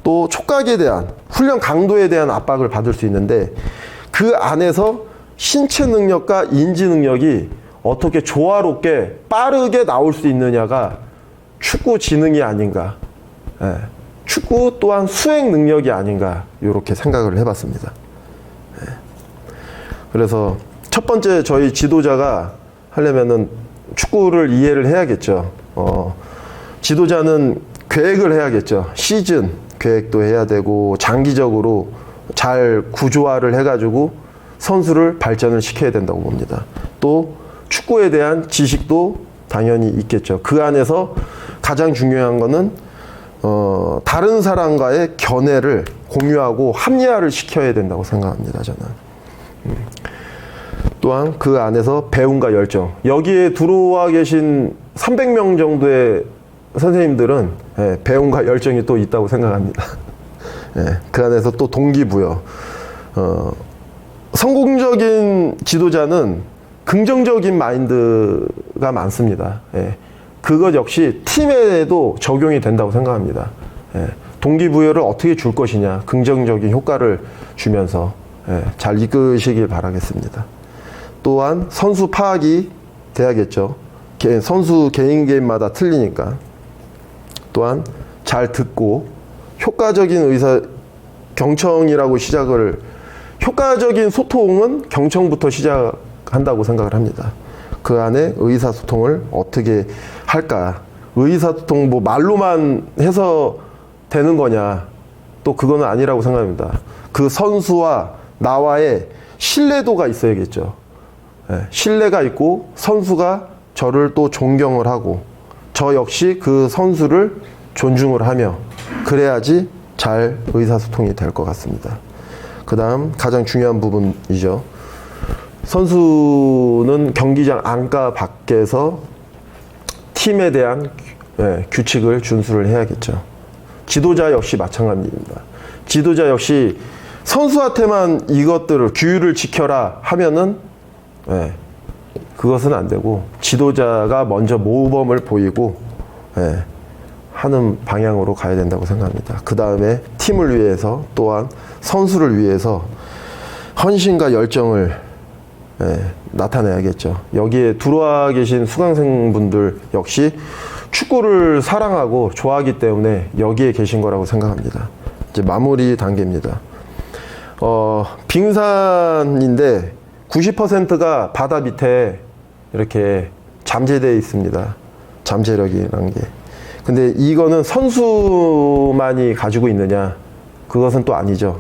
또 촉각에 대한 훈련 강도에 대한 압박을 받을 수 있는데 그 안에서 신체 능력과 인지 능력이 어떻게 조화롭게 빠르게 나올 수 있느냐가 축구 지능이 아닌가, 축구 또한 수행 능력이 아닌가, 이렇게 생각을 해봤습니다. 그래서 첫 번째 저희 지도자가 하려면은 축구를 이해를 해야겠죠. 지도자는 계획을 해야겠죠. 시즌 계획도 해야 되고 장기적으로 잘 구조화를 해가지고 선수를 발전을 시켜야 된다고 봅니다. 또 축구에 대한 지식도 당연히 있겠죠. 그 안에서 가장 중요한 거는 다른 사람과의 견해를 공유하고 합리화를 시켜야 된다고 생각합니다. 저는. 또한 그 안에서 배움과 열정, 여기에 들어와 계신 300명 정도의 선생님들은 배움과 열정이 또 있다고 생각합니다. 그 안에서 또 동기부여, 성공적인 지도자는 긍정적인 마인드가 많습니다. 그것 역시 팀에도 적용이 된다고 생각합니다. 동기부여를 어떻게 줄 것이냐, 긍정적인 효과를 주면서 잘 이끄시길 바라겠습니다. 또한 선수 파악이 돼야겠죠. 선수 개인 개인마다 틀리니까. 또한 잘 듣고 효과적인 경청이라고 효과적인 소통은 경청부터 시작한다고 생각을 합니다. 그 안에 의사소통을 어떻게 할까? 의사소통 뭐 말로만 해서 되는 거냐? 또 그거는 아니라고 생각합니다. 그 선수와 나와의 신뢰도가 있어야겠죠. 예, 신뢰가 있고 선수가 저를 또 존경을 하고 저 역시 그 선수를 존중을 하며 그래야지 잘 의사소통이 될 것 같습니다. 그 다음 가장 중요한 부분이죠. 선수는 경기장 안과 밖에서 팀에 대한 규칙을 준수를 해야겠죠. 지도자 역시 마찬가지입니다. 지도자 역시 선수한테만 이것들을 규율을 지켜라 하면은 그것은 안 되고 지도자가 먼저 모범을 보이고 하는 방향으로 가야 된다고 생각합니다. 그 다음에 팀을 위해서 또한 선수를 위해서 헌신과 열정을 나타내야겠죠. 여기에 들어와 계신 수강생분들 역시 축구를 사랑하고 좋아하기 때문에 여기에 계신 거라고 생각합니다. 이제 마무리 단계입니다. 빙산인데 90%가 바다 밑에 이렇게 잠재되어 있습니다. 잠재력이라는 게. 근데 이거는 선수만이 가지고 있느냐? 그것은 또 아니죠.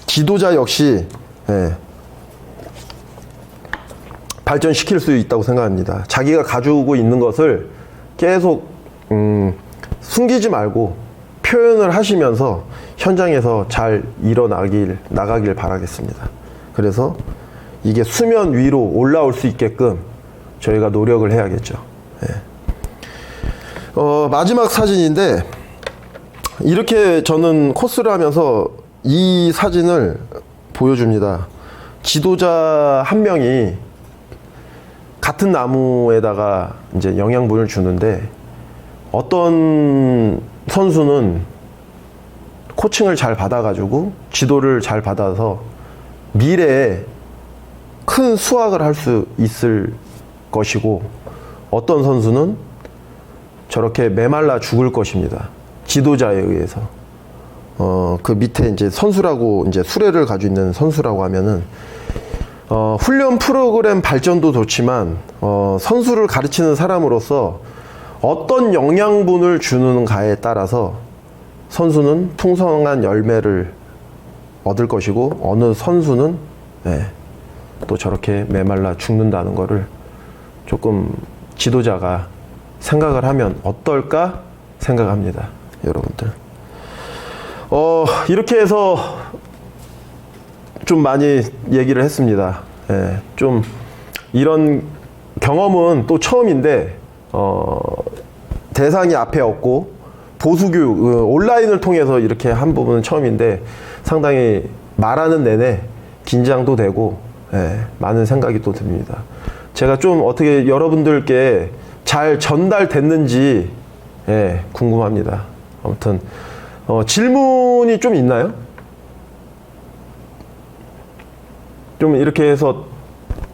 지도자 역시 발전시킬 수 있다고 생각합니다. 자기가 가지고 있는 것을 계속 숨기지 말고 표현을 하시면서 현장에서 잘 나가길 바라겠습니다. 그래서 이게 수면 위로 올라올 수 있게끔 저희가 노력을 해야겠죠. 마지막 사진인데 이렇게 저는 코스를 하면서 이 사진을 보여줍니다. 지도자 한 명이 같은 나무에다가 이제 영양분을 주는데 어떤 선수는 코칭을 잘 받아가지고 지도를 잘 받아서 미래에 큰 수확을 할 수 있을 것이고 어떤 선수는 저렇게 메말라 죽을 것입니다. 지도자에 의해서. 그 밑에 이제 선수라고 이제 수레를 가지고 있는 선수라고 하면은 훈련 프로그램 발전도 좋지만 선수를 가르치는 사람으로서 어떤 영양분을 주는가에 따라서 선수는 풍성한 열매를 얻을 것이고 어느 선수는 또 저렇게 메말라 죽는다는 거를 조금 지도자가 생각을 하면 어떨까 생각합니다. 여러분들. 이렇게 해서 좀 많이 얘기를 했습니다. 좀 이런 경험은 또 처음인데 대상이 앞에 없고 보수교육 온라인을 통해서 이렇게 한 부분은 처음인데 상당히 말하는 내내 긴장도 되고 많은 생각이 또 듭니다. 제가 좀 어떻게 여러분들께 잘 전달됐는지 궁금합니다. 아무튼 질문이 좀 있나요? 좀 이렇게 해서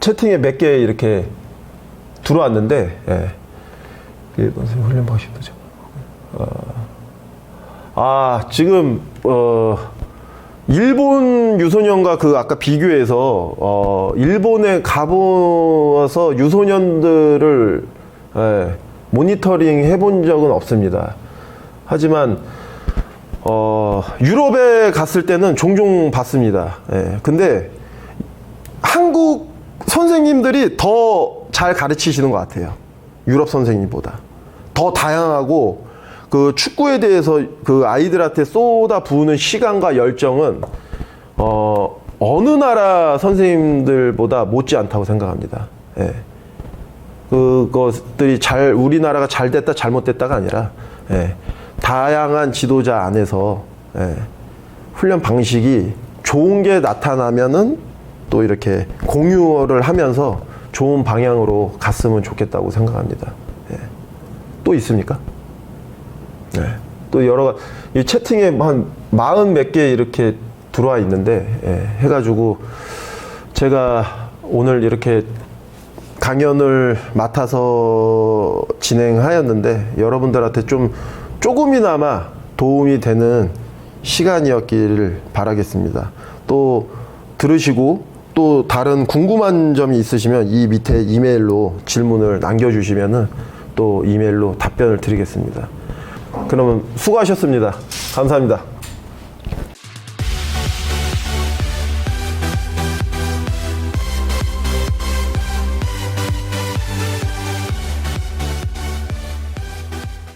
채팅에 몇 개 이렇게 들어왔는데 일본 훈련 방식도 좀 지금 일본 유소년과 그 아까 비교해서 일본에 가보아서 유소년들을 모니터링 해본 적은 없습니다. 하지만 유럽에 갔을 때는 종종 봤습니다. 근데 한국 선생님들이 더 잘 가르치시는 것 같아요. 유럽 선생님보다 더 다양하고 그 축구에 대해서 그 아이들한테 쏟아 부으는 시간과 열정은 어느 나라 선생님들보다 못지 않다고 생각합니다. 그것들이 우리나라가 잘 됐다 잘못됐다가 아니라 다양한 지도자 안에서 훈련 방식이 좋은 게 나타나면은 또 이렇게 공유를 하면서 좋은 방향으로 갔으면 좋겠다고 생각합니다. 또 있습니까? 또 이 채팅에 한 40 몇 개 이렇게 들어와 있는데, 해가지고 제가 오늘 이렇게 강연을 맡아서 진행하였는데, 여러분들한테 조금이나마 도움이 되는 시간이었기를 바라겠습니다. 또 들으시고 또 다른 궁금한 점이 있으시면 이 밑에 이메일로 질문을 남겨주시면은 또 이메일로 답변을 드리겠습니다. 그러면 수고하셨습니다. 감사합니다.